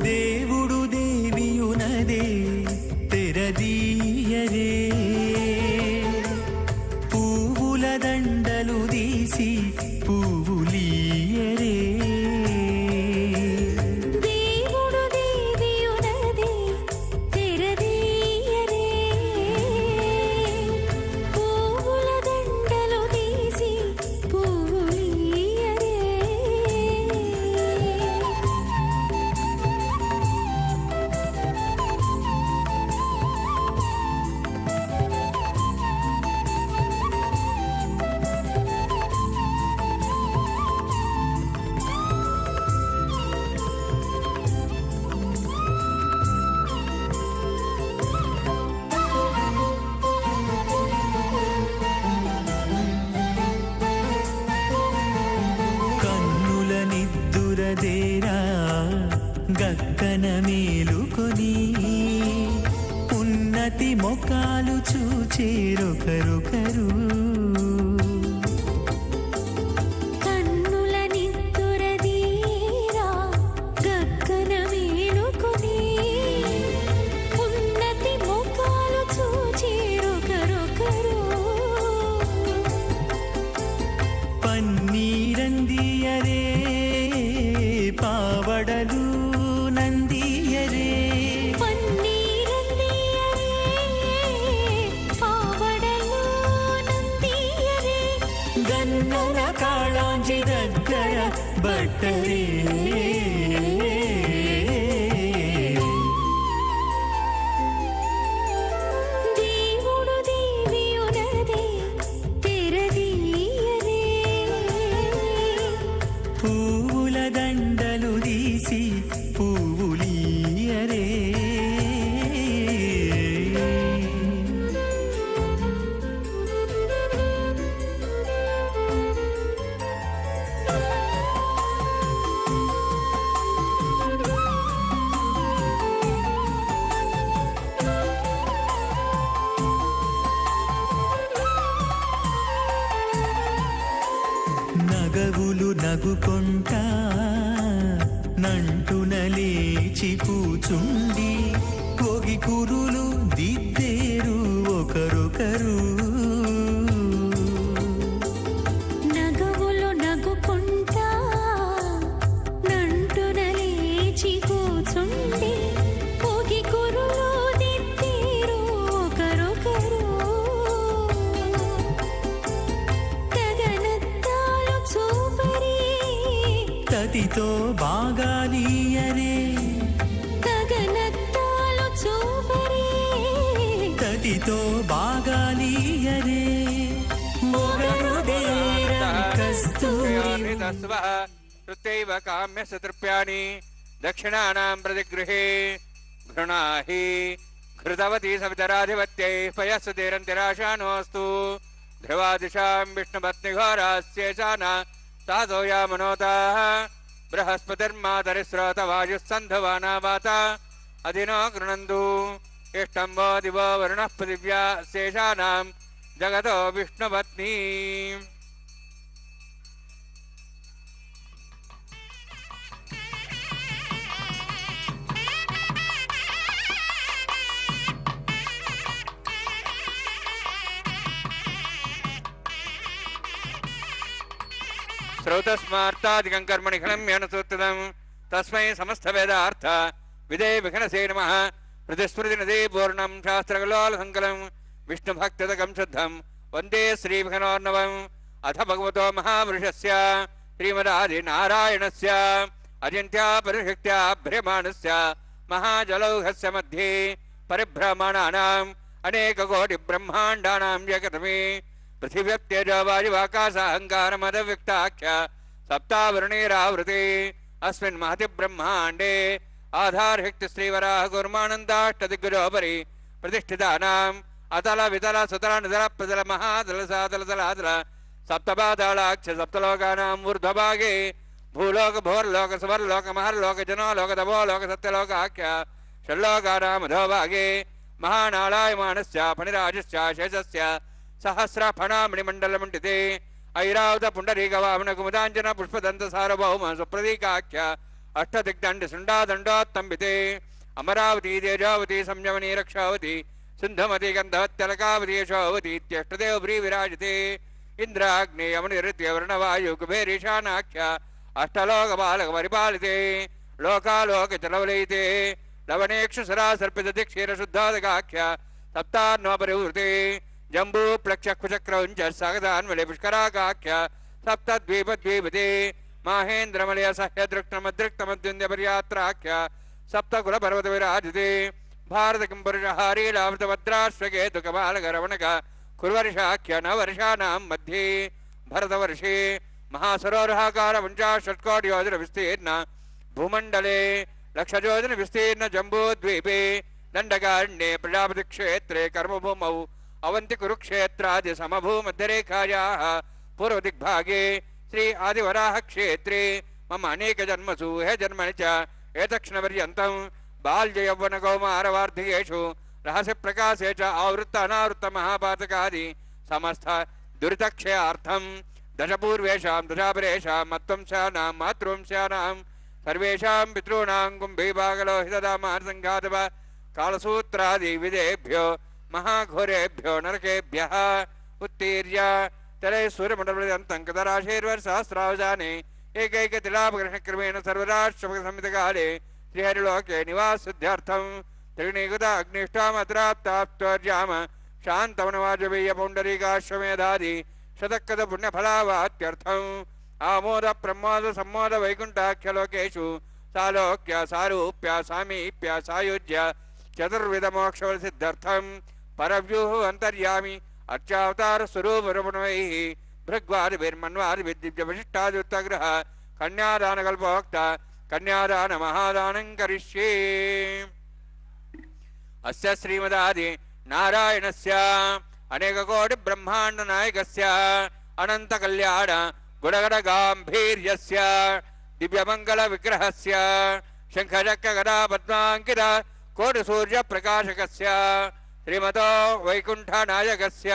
దేవుడు దేవియునదే తెరదీయరే పువ్వుల దండలు తీసి పువ్వులీయరే దేవుడు దేవియునదే తెరదీయరే ఉన్నతి మొకాలు చూచేరొకరొకరు పన్నీరందియరే పావడలు నందియరే గన్నల కాళాంజి దగ్గర బట్టరే పువ్వుల దండలు తీసి పువ్వులీయరే నగవులు నగుకొంటా నంటున లేచి కూచుండి ఒగి కురులు దిద్దేరు ఒకరొకరు నగవులు నగుకుంటా నంటున లేచి కూచుండి పోగి కురులు దిద్దేరు ఒకరొకరు తగనత్తాలు చూపరి తతితో బాగాలీయరే తగనత్తాలు చూపరి తతితో బాగాలీయరే మొగరుదేరం కస్తూరి తృతైవ కామ్యస్య తృప్యాణి దక్షిణానాం ప్రతిగృహే ఘృణాహి ఘృతవతి సవితరాధిపత్యై పయస్సుతేరంతిరాశానోऽस्तु ధ్రువాదిశాం విష్ణుపత్నిఘోరాస్యేషాన తాతో యామనోతాః బృహస్పతిర్మాతరిశ్రోతవాయుస్సంధవానావాత అధినో గృణन्तు ఇష్టం వో దివో వరుణః పృథివ్యా శేషానాం జగతో విష్ణుపత్ని. శ్రౌతస్మార్తాదికం కర్మణి ఖలం యనసూత్రం తస్మై సమస్త వేదార్థ విదే విఘ్నసే నమః. ప్రతిస్మృతి నదే పూర్ణం శాస్త్రకలోల సంకలం విష్ణుభక్తిదకం శుద్ధం వందే శ్రీ విఘ్నోర్ణవం. అథ భగవతో మహాపురుషస్య శ్రీమదాది నారాయణస్య అజింత్యా పరిశక్త్యా భ్రమాణస్య మహాజలౌఘస్య మధ్యే పరిభ్రమణానాం అనేక కోటి బ్రహ్మాండానాం జగతమే పృథివ్యప్తేజో వాయువాకాశాహంకారమదవ్యక్తాఖ్య సప్తావృణైరావృతే అస్మిన్ మహతి బ్రహ్మాండే ఆధారశక్తి శ్రీవరాహ కుర్మానందాష్టదిగ్గజోపరి ప్రతిష్ఠితానాం అతల వితల సుతల నితల ప్రతల మహాదల సాదల తలాదల సప్తపాతాళాక్ష సప్తలోకానాం ఊర్ధ్వభాగే భూలోక భోర్లోక సువర్లోక మహర్లోక జనోలోక తపోలోక సత్యలోకాఖ్య షల్లోకానాం అధోభాగే మహానాళాయమానస్య ఫణిరాజస్య శేషస్య సహస్ర ఫణామణిమండలమండితే ఐరావత పుండరీకవామన కుముదాంజన పుష్పదంత సార్వభౌమ సుప్రదీకాఖ్య అష్టదిగ్దండి శృండాదండోత్తంబితే అమరావతి తేజావతి సంయమనీ రక్షావతి సింధుమతి గంధవత్యలకావతి యశోవతి ఇత్యష్టదేవ ప్రీ విరాజితే ఇంద్రాగ్నేయమనిరుద్యవర్ణవాయు కుబేరీశానాఖ్య అష్టలోక బాలక పరిపాలితే లోకాలోక చలవలయితే లవణేక్షుసరా సర్పిత క్షీర శుద్ధాదకాఖ్య సప్తాన్నోపరివృతే జంబూ ప్లక్షకుచక్రౌంచ సగదాన్వలే పుష్కరాకాఖ్య సప్తద్వీపద్వీపతే మాహేంద్రమలయ సహ్యదృక్తమదృక్తమద్యుంద్యపర్యాత్రాఖ్య సప్తకుల పర్వత విరాజితే భారత కింపురుషహారీలావృతభద్రాశ్వకేతు కపాలకరవణక కుర్వర్షాఖ్య నవర్షానాం మధ్యే భరతవర్షే మహాసరోరహాకార పంచాషట్కోటియోజన విస్తీర్ణ భూమండలే లక్షయోజన విస్తీర్ణ జంబూద్వీపే దండకారణ్యే ప్రజాపతి క్షేత్రే కర్మభూమౌ అవంతి కురుక్షేత్రాది సమభూమధ్యరేఖాయాః పూర్వదిగ్భాగే శ్రీ ఆదివరాహ క్షేత్రే మమ అనేక జన్మసు హే జన్మని చ ఏతక్షణపర్యంతం బాల్యయౌవన కౌమారవార్ధికేషు रहस्य प्रकाशे च आवृत्त अनावृत्त महापातकादि समस्त दुरितक्षयार्थं दशपूर्वेषां दशापरेषां मत्वंशानां मातृवंशानां सर्वेषां पितॄणां कुम्भीभागलोहितदामार्सङ्घातव कालसूत्रादिविदेभ्यो महाघोरेभ्यो नरकेभ्यः उत्तीर्य तले सूर्यमण्डलपर्यन्तं कदराशीर्वर्षसहस्रावजाने एकैकतिलापग्रहणक्रमेण सर्वराष्ट्रपतिसंहितकाले श्रीहरिलोके निवाससिद्ध्यर्थं त्रिगुणीकृत अग्निष्ठामद्राप्ताप्तर्याम शान्तवनवाजपेय पौण्डरीकाश्वमेधादि शतकद पुण्यफलावात्यर्थम् आमोद प्रमोद सम्मोद वैकुण्ठाख्यलोकेषु सालोक्य सारूप्य सामीप्य सायुज्य चतुर्विधमोक्षफलसिद्ध्यर्थं परव्यूः अन्तर्यामि अर्चावतार स्वरूपरमणैः भृग्वादिभिर्मन्वादिभिर्दिव्यवशिष्टादित्तग्रह कन्यादानकल्पोक्त कन्यादान महादानं करिष्ये। अस्य श्रीमदादि नारायणस्य अनेककोटि ब्रह्मांड नायकस्य अनंत कल्याण गुणगण गांभीर्यस्य दिव्यमंगल विग्रहस्य शंखचक्र गदा पद्मांकित कोटि सूर्य प्रकाशकस्य श्रीमतो वैकुंठ नायकस्य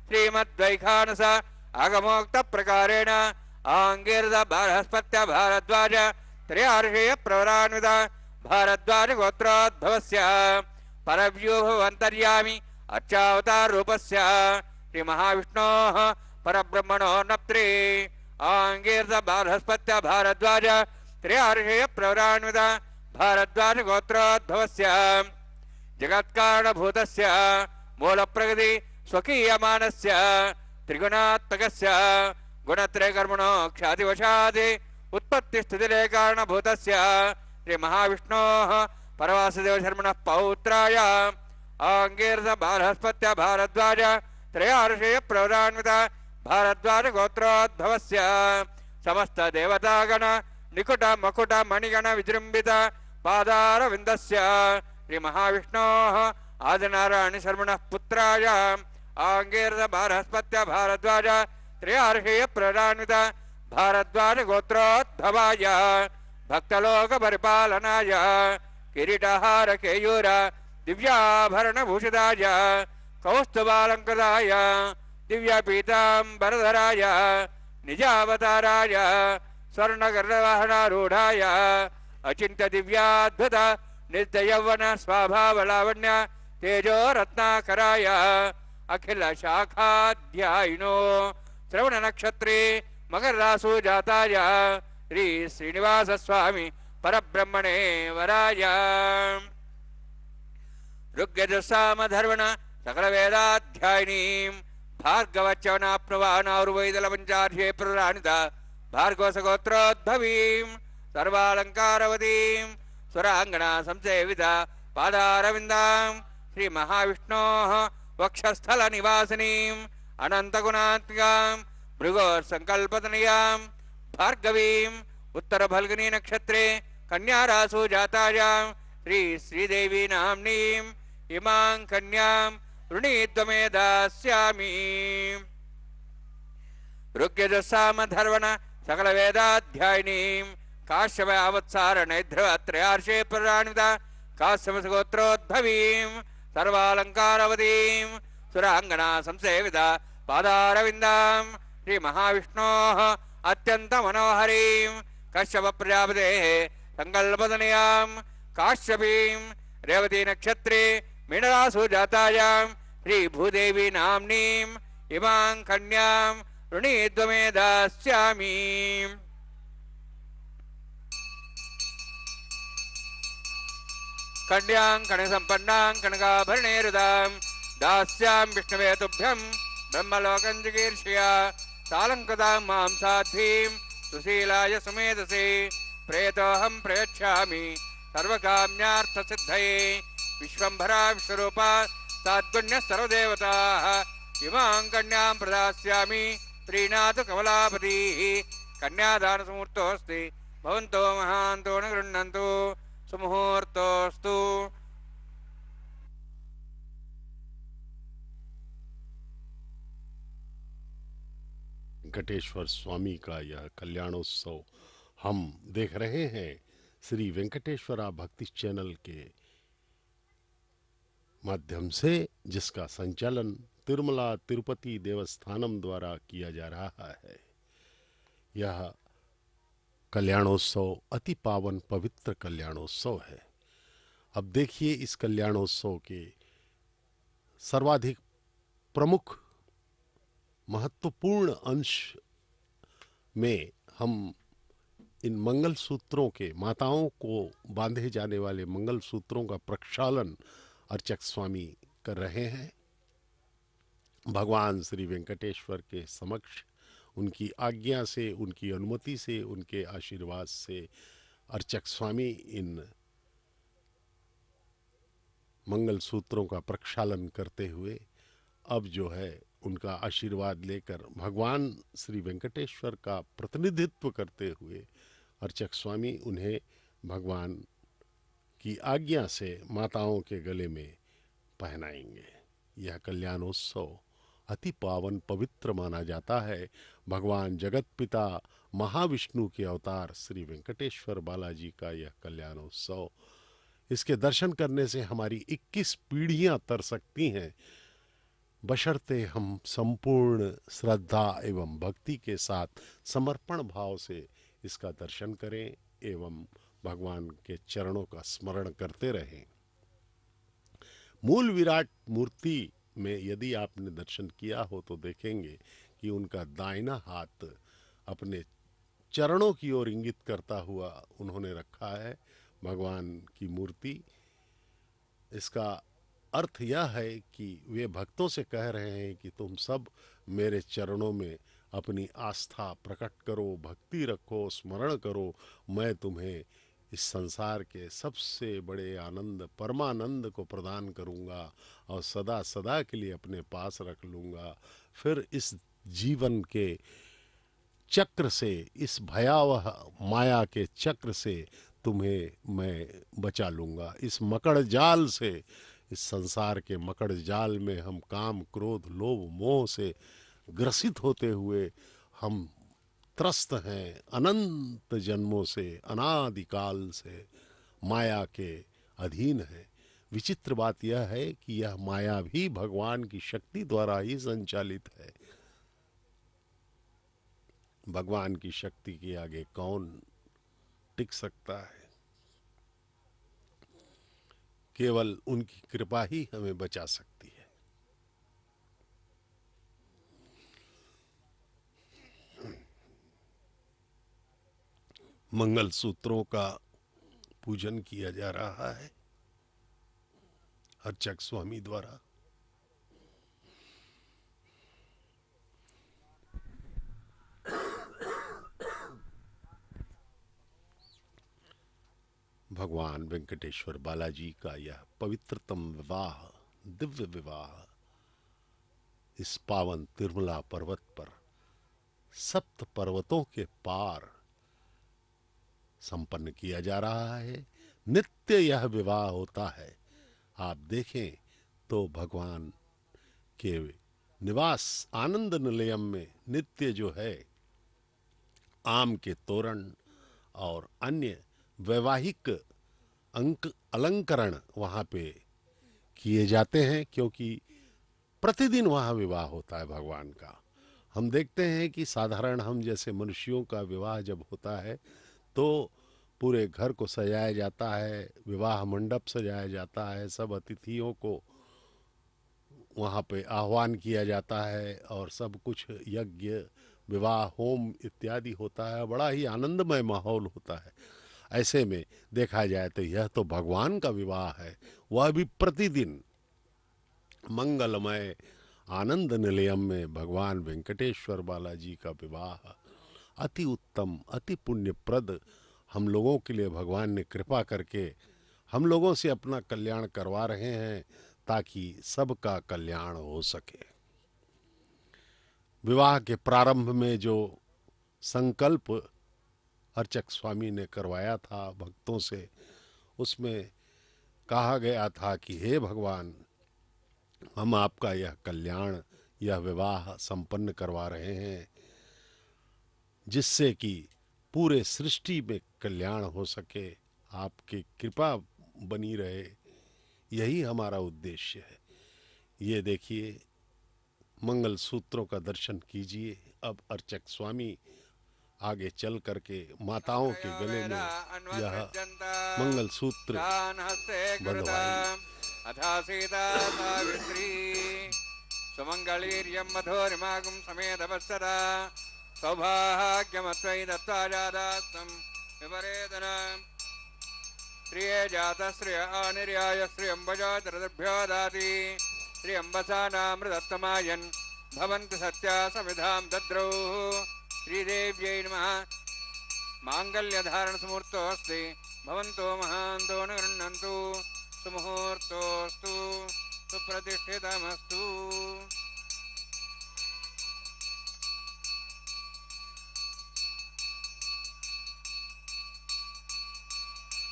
श्रीमद्वैखानस आगमोक्त प्रकारेण आंगीरद बृहस्पत्य भारद्वाज त्रयार्षेय प्रवरान्वित भारद्वाज गोत्रोद्भवस्य परव्यूह अंतर्यामि अर्चावतार रूपस्य श्री महाविष्णोः परब्रह्मणो नप्त्रे आंगीरद बृहस्पत्य भारद्वाज त्रयार्षेय प्रवरान्वित भारद्वाज गोत्रोद्भवस्य जगत्कारणभूतस्य मूलप्रकृति स्वकीयमानस्य त्रिगुणात्मकस्य गुणत्रयकर्मणो ख्यातिवशात् उत्पत्तिस्थितिलय कारणभूतस्य श्री महाविष्णोः परवासुदेवशर्मणः पौत्राय आंगीरद बृहस्पत्य भारद्वाज त्रयार्षेय प्रवरान्वित भारद्वाज गोत्रोद्भवस्य समस्त देवतागण निकुट मकुट मणिगण विजृंभित पादारविन्दस्य श्री महाविष्णोः आदिनारायण शर्मणः पुत्राय आंगीरद बृहस्पत्य भारद्वाज त्रयार्षेय प्रवरान्वित भारद्वाज गोत्रोद्भवाय भक्तलोक परिपालनाय किरीटहार केयूर दिव्याभरण भूषिताय कौस्तुभालंकृताय दिव्यपीतांबरधराय निजावताराय स्वर्णगर्ववाहनारूढाय अचिंत्य दिव्याद्भुत नित्ययौवन स्वाभावलावण्य तेजो रत्नाकराय अखिल शाखाध्यायिनो श्रवण नक्षत्रे मकर रासु जाताय श्री श्रीनिवास स्वामी परब्रह्मणे वराय ऋग्यजुस्सामधर्वण सकल वेदाध्यायिनीं भार्गवच्चवनाप्नुवानारुवैदलपञ्चार्षे प्रराणित भार्गवसगोत्रोद्भवीं सर्वालङ्कारवतीं सुराङ्गना संसेवित पादारविन्दां श्री महाविष्णोः वक्षस्थलनिवासिनीं अनन्तगुणात्मिकां भृगोर्सङ्कल्पतनयां भार्गवीं उत्तरफल्गुनी नक्षत्रे कन्यारासु जातायां श्री श्रीदेवी नाम्नीं इमां कन्यां वृणीत्वमे दास्यामि। ऋग्यजुस्सामधर्वण सकल वेदाध्यायिनीं काश्यप अवत्सार नैध्रवत्रयार्षे प्रराणित काश्यपगोत्रोद्भवीं सर्वालङ्कारवतीं सुराङ्गना संसेवित पादारविन्दां श्री महाविष्णोः अत्यंत मनोहरीं कश्यप प्रजापतेः संकल्पतनयां काश्यपीं रेवती नक्षत्रे मीनरासु जातायां श्री भूदेवी नाम्नीं इमां कन्यां वृणीत्वमे दास्यामि। कन्यां कनकसम्पन्नां कनकाभरणैरुदां दास्यां विष्णवे तुभ्यं ब्रह्मलोकं जिगीर्षया सालङ्कृतां मां साध्वीं सुशीलाय सुमेधसे प्रेतोऽहं प्रयच्छामि सर्वकाम्यार्थसिद्धये विश्वम्भरा विश्वरूपा साद्गुण्यः सर्वदेवताः इमां कन्यां प्रदास्यामि प्रीणातु कमलापतिः। कन्यादानसमुहूर्तोऽस्ति भवन्तो महान्तो न गृह्णन्तु सुमुहूर्तोऽस्तु। वेंकटेश्वर स्वामी का यह कल्याणोत्सव हम देख रहे हैं श्री वेंकटेश्वरा भक्ति चैनल के माध्यम से जिसका संचालन तिरुमला तिरुपति देवस्थानम द्वारा किया जा रहा है। यह कल्याणोत्सव अति पावन पवित्र कल्याणोत्सव है। अब देखिए इस कल्याणोत्सव के सर्वाधिक प्रमुख महत्वपूर्ण अंश में हम इन मंगल सूत्रों के, माताओं को बांधे जाने वाले मंगल सूत्रों का प्रक्षालन अर्चक स्वामी कर रहे हैं। भगवान श्री वेंकटेश्वर के समक्ष उनकी आज्ञा से, उनकी अनुमति से, उनके आशीर्वाद से अर्चक स्वामी इन मंगल सूत्रों का प्रक्षालन करते हुए अब जो है उनका आशीर्वाद लेकर भगवान श्री वेंकटेश्वर का प्रतिनिधित्व करते हुए अर्चक स्वामी उन्हें भगवान की आज्ञा से माताओं के गले में पहनाएंगे। यह कल्याणोत्सव अति पावन पवित्र माना जाता है। भगवान जगत पिता महाविष्णु के अवतार श्री वेंकटेश्वर बालाजी का यह कल्याणोत्सव, इसके दर्शन करने से हमारी 21 पीढ़ियां तर सकती हैं, बशर्ते हम संपूर्ण श्रद्धा एवं भक्ति के साथ समर्पण भाव से इसका दर्शन करें एवं भगवान के चरणों का स्मरण करते रहें। मूल विराट मूर्ति में यदि आपने दर्शन किया हो तो देखेंगे कि उनका दाहिना हाथ अपने चरणों की ओर इंगित करता हुआ उन्होंने रखा है भगवान की मूर्ति। इसका अर्थ यह है कि वे भक्तों से कह रहे हैं कि तुम सब मेरे चरणों में अपनी आस्था प्रकट करो, भक्ति रखो, स्मरण करो। मैं तुम्हें इस संसार के सबसे बड़े आनंद, परमानंद को प्रदान करूंगा और सदा सदा के लिए अपने पास रख लूंगा। फिर इस जीवन के चक्र से, इस भयावह माया के चक्र से तुम्हें मैं बचा लूंगा। इस मकड़ जाल से, इस संसार के मकड़ जाल में हम काम, क्रोध, लोभ, मोह से ग्रसित होते हुए हम त्रस्त हैं। अनंत जन्मों से, अनादिकाल से माया के अधीन है। विचित्र बात यह है कि यह माया भी भगवान की शक्ति द्वारा ही संचालित है। भगवान की शक्ति के आगे कौन टिक सकता है? केवल उनकी कृपा ही हमें बचा सकती है। मंगल सूत्रों का पूजन किया जा रहा है अर्चक स्वामी द्वारा। भगवान वेंकटेश्वर बालाजी का यह पवित्रतम विवाह, दिव्य विवाह इस पावन तिरुमला पर्वत पर, सप्त पर्वतों के पार संपन्न किया जा रहा है। नित्य यह विवाह होता है। आप देखें तो भगवान के निवास आनंद निलयम में नित्य जो है आम के तोरण और अन्य वैवाहिक अलंकरण वहाँ पे किए जाते हैं, क्योंकि प्रतिदिन वहाँ विवाह होता है भगवान का। हम देखते हैं कि साधारण हम जैसे मनुष्यों का विवाह जब होता है तो पूरे घर को सजाया जाता है, विवाह मंडप सजाया जाता है, सब अतिथियों को वहाँ पे आह्वान किया जाता है और सब कुछ यज्ञ, विवाह, होम इत्यादि होता है। बड़ा ही आनंदमय माहौल होता है। ऐसे में देखा जाए तो यह तो भगवान का विवाह है, वह भी प्रतिदिन मंगलमय आनंद निलयम में भगवान वेंकटेश्वर बालाजी का विवाह अति उत्तम, अति पुण्यप्रद हम लोगों के लिए भगवान ने कृपा करके हम लोगों से अपना कल्याण करवा रहे हैं ताकि सबका कल्याण हो सके। विवाह के प्रारंभ में जो संकल्प अर्चक स्वामी ने करवाया था भक्तों से, उसमें कहा गया था कि हे भगवान, हम आपका यह कल्याण, यह विवाह संपन्न करवा रहे हैं जिससे कि पूरे सृष्टि में कल्याण हो सके, आपकी कृपा बनी रहे, यही हमारा उद्देश्य है। ये देखिए, मंगल सूत्रों का दर्शन कीजिए। अब अर्चक स्वामी आगे चल करके माताओं के गले में यह मंगल सूत्र बंधवाएंगे। अथा सीता सावित्री सुमंगलीर्यं मधुरिमागं समेतवत्सदा सौभाग्यमत्वयि दत्त्वा जातास्तं विपरेतनम् श्रिये जातः श्रिय आनिर्याय श्रियम्बजातरद्भ्यो दाति श्रियम्बसानामृतत्तमायन् भवन्तु सत्या समिधां दद्रौ श्रीदेव्यै नमः। माङ्गल्यधारणसमुहूर्तोऽस्ति भवन्तो महान्तो न गृह्णन्तु सुमुहूर्तोऽस्तु सुप्रतिष्ठितमस्तु।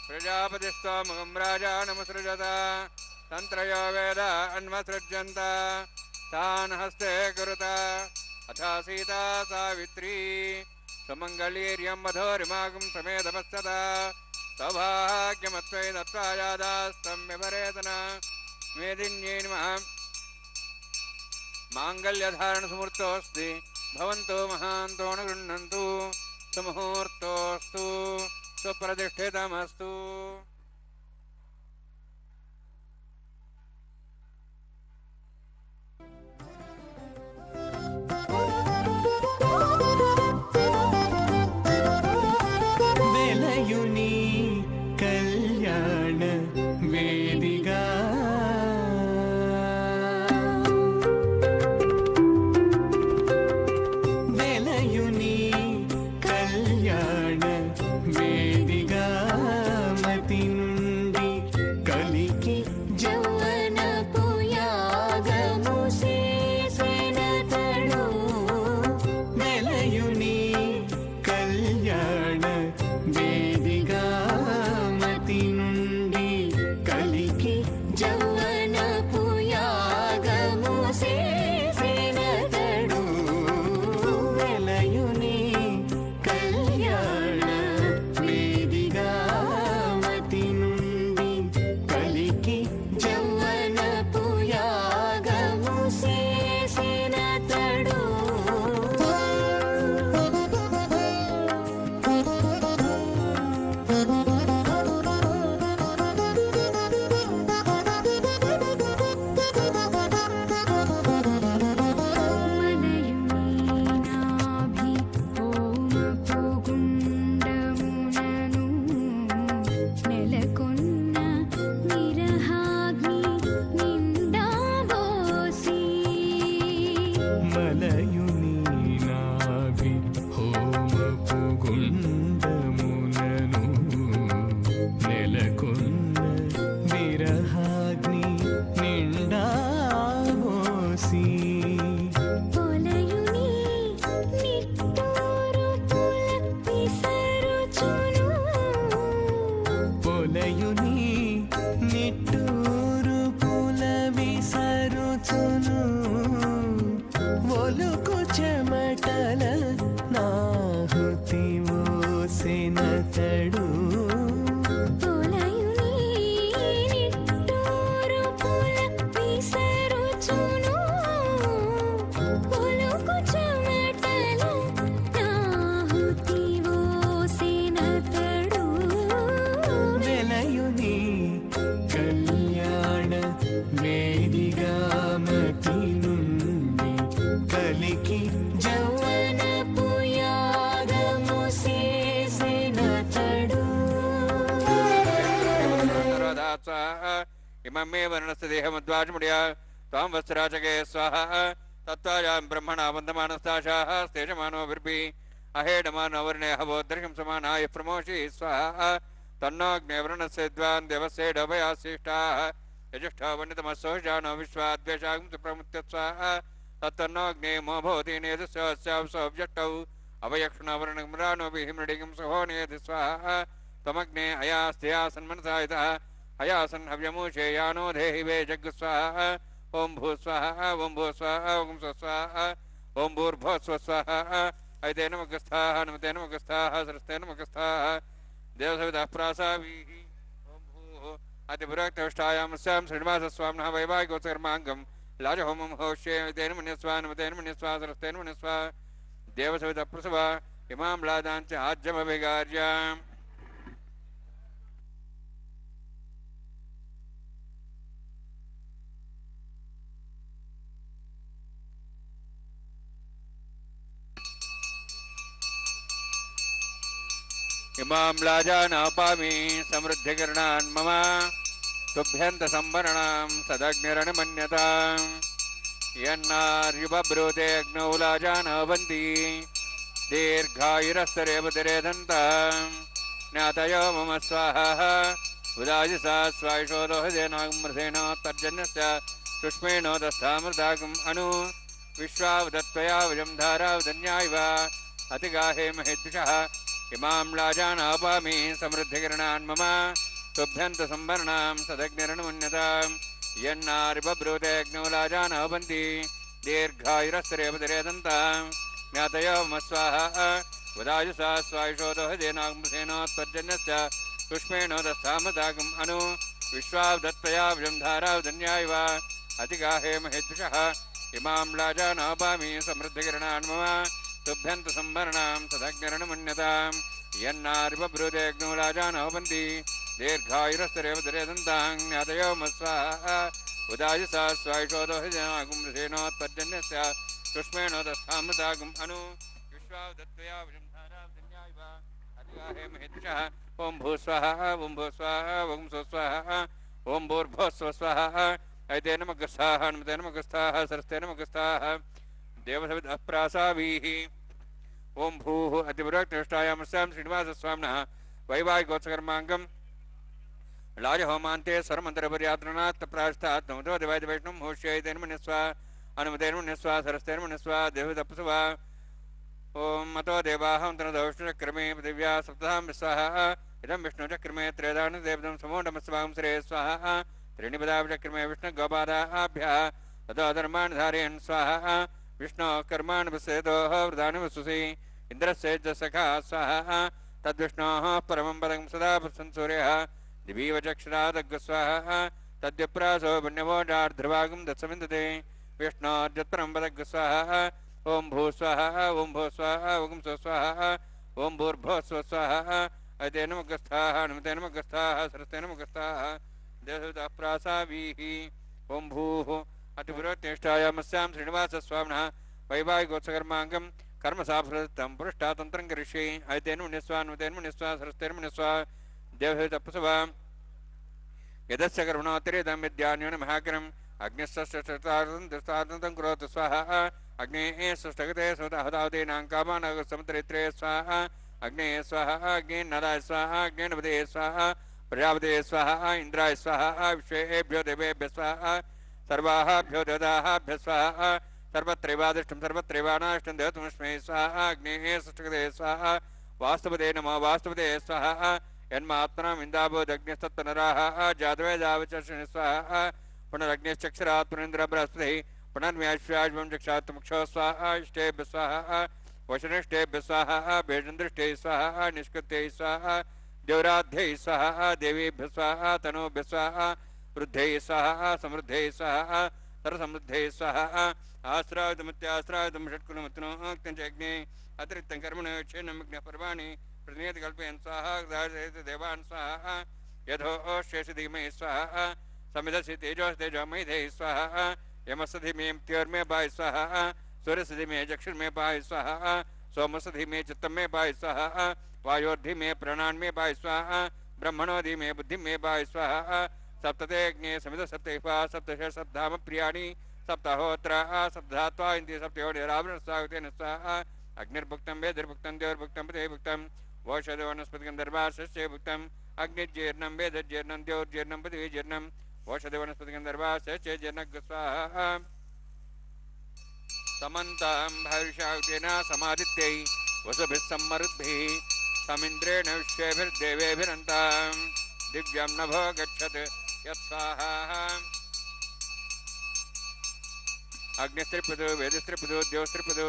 प्रजापतिस्त्वमगं राजानमुसृजत तन्त्रयो वेद अन्वसृज्यन्त तान् हस्ते कुरुत अथा सीता सावित्री सुमङ्गलीर्यं मधुरिमागं समेतवत्सदा सौभाग्यमत्वयि दत्त्वा जातास्तं विपरेतन मेदिन्यै नमः। माङ्गल्यधारणसमुहूर्तोऽस्ति भवन्तो महान्तो न गृह्णन्तु सुमुहूर्तोऽस्तु सुप्रतिष्ठितमस्तु। వెలయుని కళ్యాణ వేదిగా వెలయుని కళ్యాణ వేదిగా మతి నుండి కలికి జౌవనపు యాగము చేసెనతడు వెలయుని కళ్యాణ వేదిగా మతి నుండి కలికి జౌవనపు యాగము చేసెనతడు వెలయుని కళ్యాణ వేదిగా మతి నుండి కలికి జౌవనపు యాగము చేసెనతడు మనయుని హోమపు గుండమునను నెలకొన్న నిరహాగ్ని నిండాబోసి మలయుని నాభి హోమపు గుండమునను నెలకొన్న విరహాగ్ని నిండాబోసి పొలయుని నిట్టూరు పుల విసరుచును పొలయుని నిట్టూరు పుల విసరుచును ఒలుకు చెమటల నాహుతి ఓసెనతడు పొలయుని నిట్టూరు పుల విసరుచును ఒలుకు చెమటల నాహుతి ఓసెనతడు వెలయుని కళ్యాణ వేదిగా మతి నుండి కలికి జౌవనపు యాగము చేసెనతడు इमं मे वर्णस्य देहमद्वाजमुड्या त्वां वस्त्राचके स्वाहा तत्त्वायां ब्रह्मणा वन्दमानस्ताशाः स्तेजमानोभिर्भिः अहेडमानो वर्णे हवोदर्शं समानाय प्रमोषि स्वाहा तन्नोऽग्ने वर्णस्य विद्वान् देवस्य डोभयाशिष्टाः यजुष्ठा वन्यतमस्सो जानो विश्वाद्वेषां सुप्रमुत्य स्वाहा तत्तन्नोऽग्ने मो भवति नेदस्योऽव्यष्टौ अवयक्षणवर्णमृडानोभिः मृडिगं सहो नेदि स्वाहा तमग्ने अयास्त्या सन्मनसा यतः अयासन् हव्यमूषे यानो देहि वे जग् स्वाहा ओं भू स्वाहा ओं भू स्वाहा ओं स्वस्वाहा ओं भूर्भुवः स्वस्वाहा ऐते नमगस्थाः नमते नमगस्थाः सरस्ते नमगस्थाः देवसवितः प्रासावीः ओं भूः अतिपुरक्तष्टायामस्यां श्रीनिवासस्वामिनः वैवाहिकोत्सकर्माङ्गं लाजहोमं होष्ये तेन मन्यस्वा नमतेन मन्यस्वा सरस्तेन मन्यस्वा देवसवितप्रसव इमां लादाञ्च आज्यमभिगार्याम् इमां लाजानापामि समृद्धिकरणान् मम तुभ्यन्तसंवरणां सदग्निरनुमन्यताम् यन्नार्युबब्रूते अग्नौ लाजानावन्ति दीर्घायुरस्तरेवतिरेदन्ताम् ज्ञातयो मम स्वाहा उदाजिसा स्वायुषोदोहदेनामृतेनोत्तर्जन्यस्य सुष्मेणोदस्थामृतागम् अनु विश्वावदत्त्वया वयं धारावदन्यायव अतिगाहे महेद्विषः इमां लाजानापामि समृद्धिकरणान् मम तुभ्यन्तसंवरणां सदग्निरनुमन्यताम् यन्नार्बब्रूते अग्नौ लाजानावन्ति दीर्घायुरस्तरेवतिरेदन्ताम् ज्ञातयो मम स्वाहा उदायुसा स्वायुषोदोहदेनामृतेनोत्तर्जन्यस्य पुष्पेणोदस्थामृतागम् अनु विश्वावदत्त्वया वयं धारावदन्यायव अतिगाहे महेद्विषः इमां लाजानापामि समृद्धिकरणान् मम तुभ्यन्तसंवरणां सदग्निरनुमन्यताम् यन्नार्बब्रूते अग्नौ लाजानावन्ति दीर्घायुरस्तरेवतिरेदन्ताम् ज्ञातयो मम स्वाहा उदायुसा स्वायुषोदोहदेनामृतेनोत्तर्जन्यस्य पुष्पेणोदस्थामृतागम् अनु विश्वावदत्त्वया वयं धारावदन्यायव अतिगाहे महेद्विषः ओं भूस्वाहा ओं भूस्वाहा ओं स्वस्वाहा ओं भूर्भुवः स्वाहा ऐतेन मगस्थाः हनुमतेन मगस्थाः सरस्तेन मगस्थाः देवसवितः प्रासावीः ओं भूः अतिपुरक्तष्टायामस्यां श्रीनिवासस्वामिनः वैवाहिकोत्सकर्माङ्गं लाजहोमान्ते सर्वमन्त्रपर्यात्रणात् प्रायश्चात् नमतो देवाय वैष्णवं होष्यैतेन मन्यस्वा हनुमतेन मन्यस्वा सरस्तेन मन्यस्वा देवसवितः ओं मतो देवाः विष्णुचक्रमे पृथिव्या सप्तधां स्वाहा इदं विष्णुचक्रमे त्रयदानदेवतं समोढमस्वां श्रे स्वाहा त्रीणि पदाचक्रमे विष्णुगोपादाभ्यः ततो धर्मान् धारयन् स्वाहा विष्णो कर्माणि वसेदोः वृदानि वसुसि इन्द्रस्य च सखा स्वाहा तद्विष्णोः परमं पदं सदा पश्यन् सूर्यः दिवीव चक्षुरादग् स्वाहा तद्विप्रासो पुण्यवोढार्ध्रभागं दत्समिन्दते विष्णोर्जत्परं पदग् स्वाहा ओं भू स्वाहा ओं भो स्वाहा ओं स्वस्वाहा ओं भूर्भुवः स्वस्वाहा ऐतेन मगस्थाः हनुमतेन मगस्थाः सरस्तेन मगस्थाः देवसवितः प्रासावीः ओं भूः अतिपुरोत्तिष्ठायामस्यां श्रीनिवासस्वामिनः वैवाहिकोत्सकर्माङ्गं कर्मसाफलतं पुरुष्टातन्त्रं करिष्ये ऐतेन मन्यस्वा हनुमतेन मन्यस्वा सरस्तेन मन्यस्वा देवसवितः प्रसवा यदस्य कर्मणोत्तरेदं विद्यान्योन महाकरम् अग्निस्तातं करोतु स्वाहा अग्नेः सुष्ठगते सुहतावतीनां कामानसमुद्रेत्रे स्वाहा अग्नेः स्वाहा अग्नेन्नदाय स्वाहा अग्नेनपदे स्वाहा प्रजापते स्वाहा इंद्राय स्वाहा विश्वेभ्यो देवेभ्यः स्वाहा सर्वाभ्यो देवताभ्यः स्वाहा सर्वत्रैवादिष्टं सर्वत्रैवानाष्टं देवतमस्मै स्वाहा अग्नेः सुष्ठगते स्वाहा वास्तुपदे नमो वास्तुपदे स्वाहा यन्मात्मनाम् इन्दाभूदग्निस्तत्पनराः जातवे जावचर्षणि स्वाहा पुनरग्निश्चक्षरात् पुनरिन्द्र बृहस्पतिः पुनर्म्याश्वाश्वं चक्षात्मुक्षो स्वाहा इष्टेभ्यः स्वाहा वशनिष्ठेभ्यः स्वाहा भेषन्दृष्टे स्वाहा निष्कृत्यै स्वाहा देवराध्यै स्वाहा देवीभ्यः स्वाहा तनूभ्यः स्वाहा वृद्धै स्वाहा समृद्धै स्वाहा सर्वसमृद्धै स्वाहा आश्रायुधमित्याश्रायुधं षट्कुलमत्नोक्तं च यज्ञे अतिरिक्तं कर्मणो क्षेनं विघ्नपर्वाणि प्रतिनियत कल्पयन् स्वाहा देवान् स्वाहा यथोष्येषु धीमहि स्वाहा समिधसि तेजोमयिधे स्वाहा यमसधीमे त्योर्मे पाहि स्वाहा सूर्यसधीमे चक्षुर्मे पाहि स्वाहा सोमसधीमे चित्तमे पाहि स्वाहा वायोर्धीमे प्राणान्मे पाहि स्वाहा ब्रह्मणोधीमे बुद्धिमे पाहि स्वाहा सप्तते अग्ने समिध सप्तैपा सप्तश सप्ताम प्रियाणि सप्ताहोत्रा सप्तात्वा इन्द्रिय सप्तयोनिरावरण स्वागतेन स्वाहा अग्निर्भुक्तं वेदिर्भुक्तं देवर्भुक्तं पृथिवीभुक्तं वोषधो वनस्पतिगन्धर्वाशस्य भुक्तं अग्निजीर्णं वेदजीर्णं द्योर्जीर्णं पृथिवीजीर्णं वोषधो वनस्पतिगन्धर्वाशस्य जीर्णं स्वाहा समन्तं भविष्यावतेन समादित्यै वसुभिः सम्मरुद्भिः समिन्द्रेण विश्वेभिर्देवेभिरन्तां दिव्यं नभो गच्छत् यत्स्वाहा अग्निस्त्रिपदो वेदस्त्रिपदो द्योस्त्रिपदो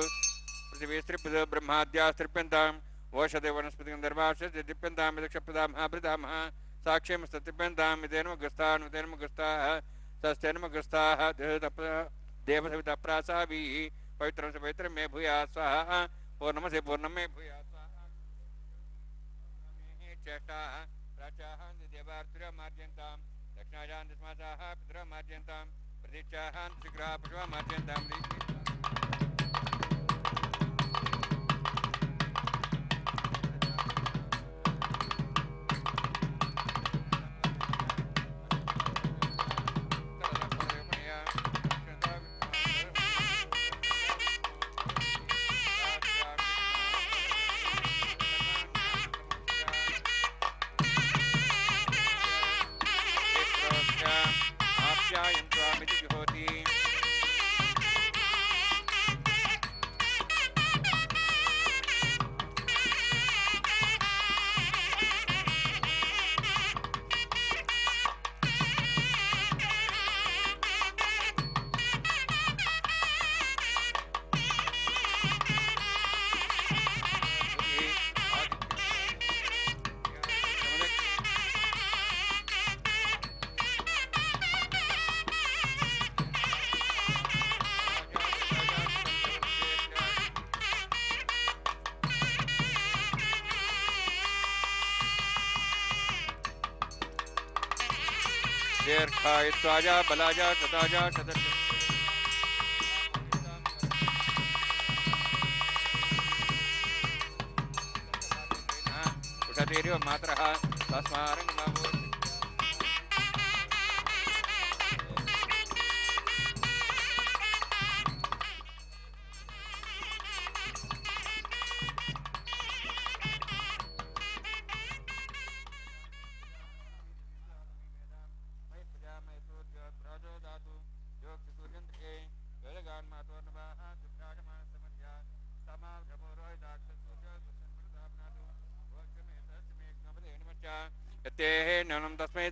पृथिवीस्त्रिपदो ब्रह्माद्यास्त्रिप्यन्तां वोषधे वनस्पतिगन्धर्वाशस्य दिप्यन्तां यदक्षप्रदा महाभृता साक्ष्यम सत्यप्यंताम विदेनमग्रस्तान् विदेनमग्रस्ताः सस्तेनमग्रस्ताः देवसवितप्रासाभिः पवित्रं स पवित्रं मे भूयात् स्वाहा पूर्णमसि पूर्णं मे भूयात् स्वाहा चेष्टाः प्राचाः देवार्तिरमार्जन्तां दक्षिणायां दशमासाः पितरमार्जन्तां प्रतीक्षाः शीघ्राः पशुमार्जन्तां दीर्घायुत्वाजा बलाजा शताजा शतश उषतीर्यो मातरः तस्मारङ्गमावो नम तस्मै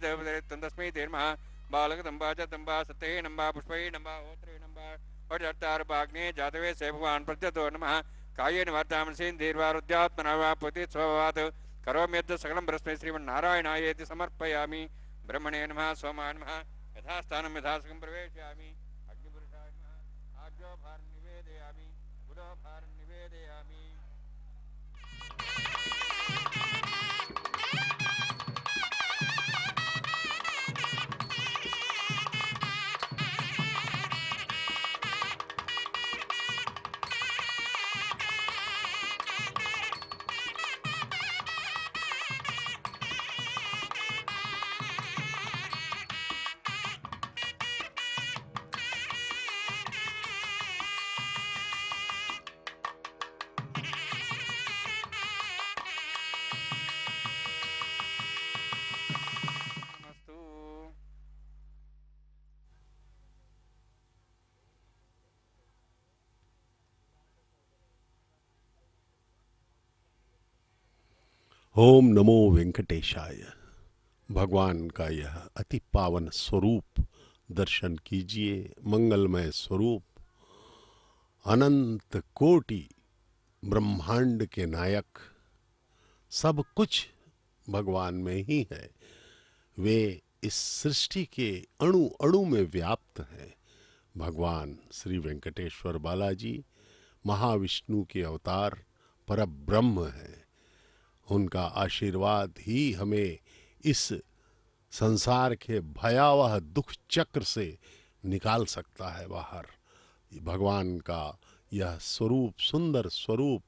तस्मै धीर्मः बालकदम्बा च दम्बा सत्ये नम्बा पुष्पै नम्बा होत्रे नम्बा पटार्बाग्ने जातवे से भगवान् प्रत्यतो नमः कायेन वाचामनसेन धीर्वारुद्यात्मना वा पुति स्वभावात् करोम्यद् सकलं ब्रह्मस्मै श्रीमन्नारायणायेति समर्पयामि ब्रह्मणे नमः सोमाय नमः यथास्थानं यथासकं प्रवेशयामि अग्निपुरुषाय नमः आज्ञो भारं निवेदयामि बुधो भारं निवेदयामि ओम नमो वेंकटेशाय। भगवान का यह अति पावन स्वरूप दर्शन कीजिए। मंगलमय स्वरूप, अनंत कोटि ब्रह्मांड के नायक, सब कुछ भगवान में ही है। वे इस सृष्टि के अणु अणु में व्याप्त हैं। भगवान श्री वेंकटेश्वर बालाजी महाविष्णु के अवतार परब्रह्म हैं। उनका आशीर्वाद ही हमें इस संसार के भयावह दुख चक्र से निकाल सकता है बाहर। भगवान का यह स्वरूप, सुंदर स्वरूप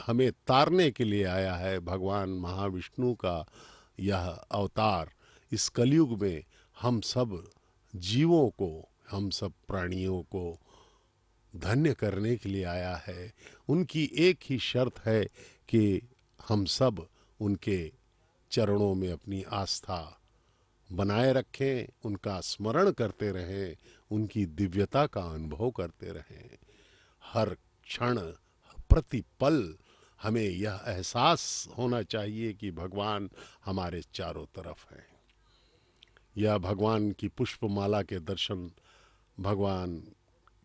हमें तारने के लिए आया है। भगवान महाविष्णु का यह अवतार इस कलयुग में हम सब जीवों को, हम सब प्राणियों को धन्य करने के लिए आया है। उनकी एक ही शर्त है कि हम सब उनके चरणों में अपनी आस्था बनाए रखें, उनका स्मरण करते रहें, उनकी दिव्यता का अनुभव करते रहें। हर क्षण, प्रति पल हमें यह एहसास होना चाहिए कि भगवान हमारे चारों तरफ हैं। यह भगवान की पुष्पमाला के दर्शन, भगवान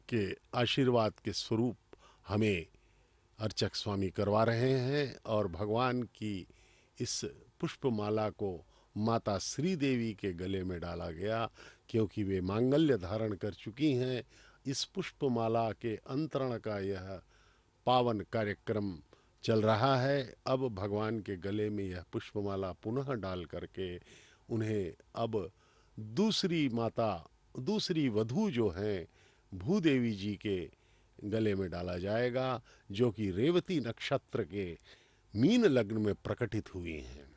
के आशीर्वाद के स्वरूप हमें अर्चक स्वामी करवा रहे हैं और भगवान की इस पुष्पमाला को माता श्री देवी के गले में डाला गया, क्योंकि वे मांगल्य धारण कर चुकी हैं। इस पुष्पमाला के अंतरण का यह पावन कार्यक्रम चल रहा है। अब भगवान के गले में यह पुष्पमाला पुनः डाल करके उन्हें अब दूसरी माता, दूसरी वधू जो हैं भूदेवी जी के गले में डाला जाएगा, जो कि रेवती नक्षत्र के मीन लग्न में प्रकटित हुई हैं।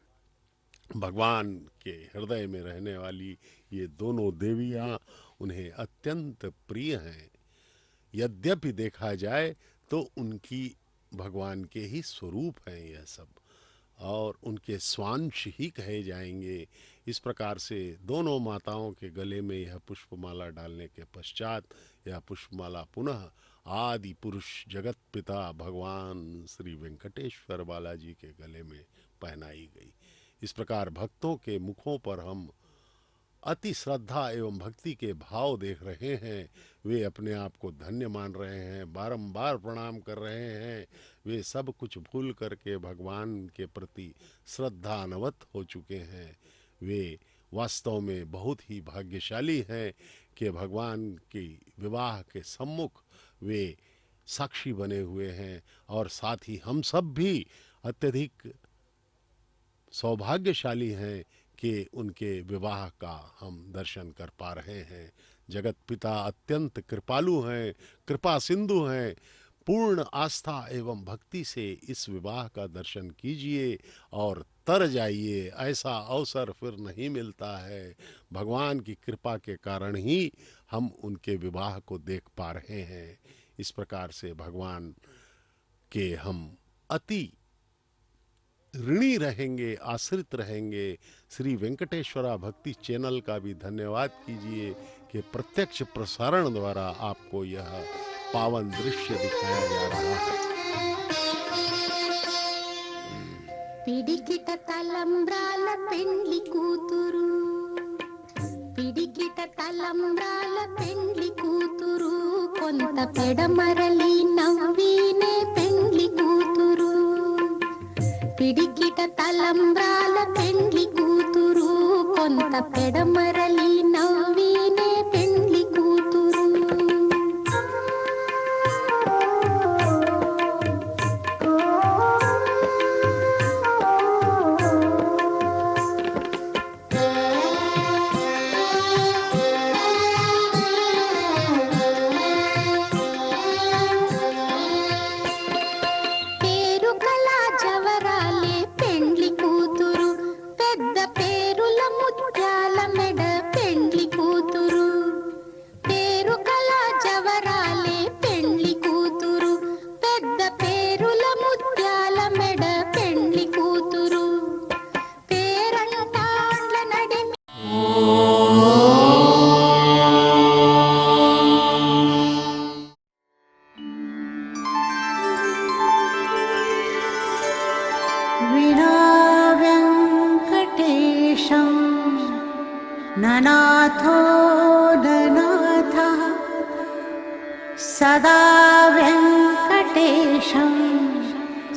भगवान के हृदय में रहने वाली ये दोनों देवियाँ उन्हें अत्यंत प्रिय हैं। यद्यपि देखा जाए तो उनकी भगवान के ही स्वरूप हैं यह सब, और उनके स्वांश ही कहे जाएंगे। इस प्रकार से दोनों माताओं के गले में यह पुष्पमाला डालने के पश्चात यह पुष्पमाला पुनः आदि पुरुष जगत पिता भगवान श्री वेंकटेश्वर बालाजी के गले में पहनाई गई। इस प्रकार भक्तों के मुखों पर हम अति श्रद्धा एवं भक्ति के भाव देख रहे हैं। वे अपने आप को धन्य मान रहे हैं, बारंबार प्रणाम कर रहे हैं। वे सब कुछ भूल करके भगवान के प्रति श्रद्धान्वित हो चुके हैं। वे वास्तव में बहुत ही भाग्यशाली हैं कि भगवान की विवाह के सम्मुख वे साक्षी बने हुए हैं, और साथ ही हम सब भी अत्यधिक सौभाग्यशाली हैं कि उनके विवाह का हम दर्शन कर पा रहे हैं। जगत पिता अत्यंत कृपालु हैं, कृपा सिंधु हैं। पूर्ण आस्था एवं भक्ति से इस विवाह का दर्शन कीजिए और तर जाइए। ऐसा अवसर फिर नहीं मिलता है। भगवान की कृपा के कारण ही हम उनके विवाह को देख पा रहे हैं। इस प्रकार से भगवान के हम अति ऋणी रहेंगे, आश्रित रहेंगे। श्री वेंकटेश्वरा भक्ति चैनल का भी धन्यवाद कीजिए कि प्रत्यक्ष प्रसारण द्वारा आपको यह पावन दृश्य दिखाया जा रहा है। పిడికిట తలంబ్రాల పెండ్లి కూతురు పిడికిట తలంబ్రాల పెండ్లి కూతురు కొంత పెడమరలి నవ్వినే పెండ్లి కూతురు పిడికిట తలంబ్రాల పెండ్లి కూతురు కొంత పెడమరలి నవ్వినే పెండ్లి కూతురు ननाथो ननाथः सदा वेङ्कटेशं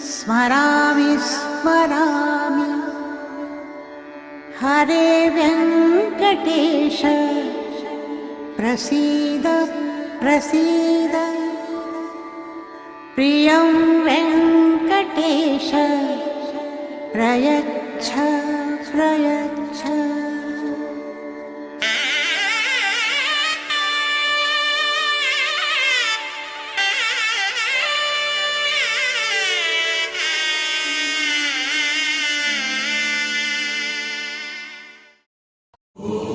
स्मरामि स्मरामि हरे वेङ्कटेश प्रसीद प्रसीद प्रियं वेङ्कटेश प्रयच्छ प्रयच्छ Oh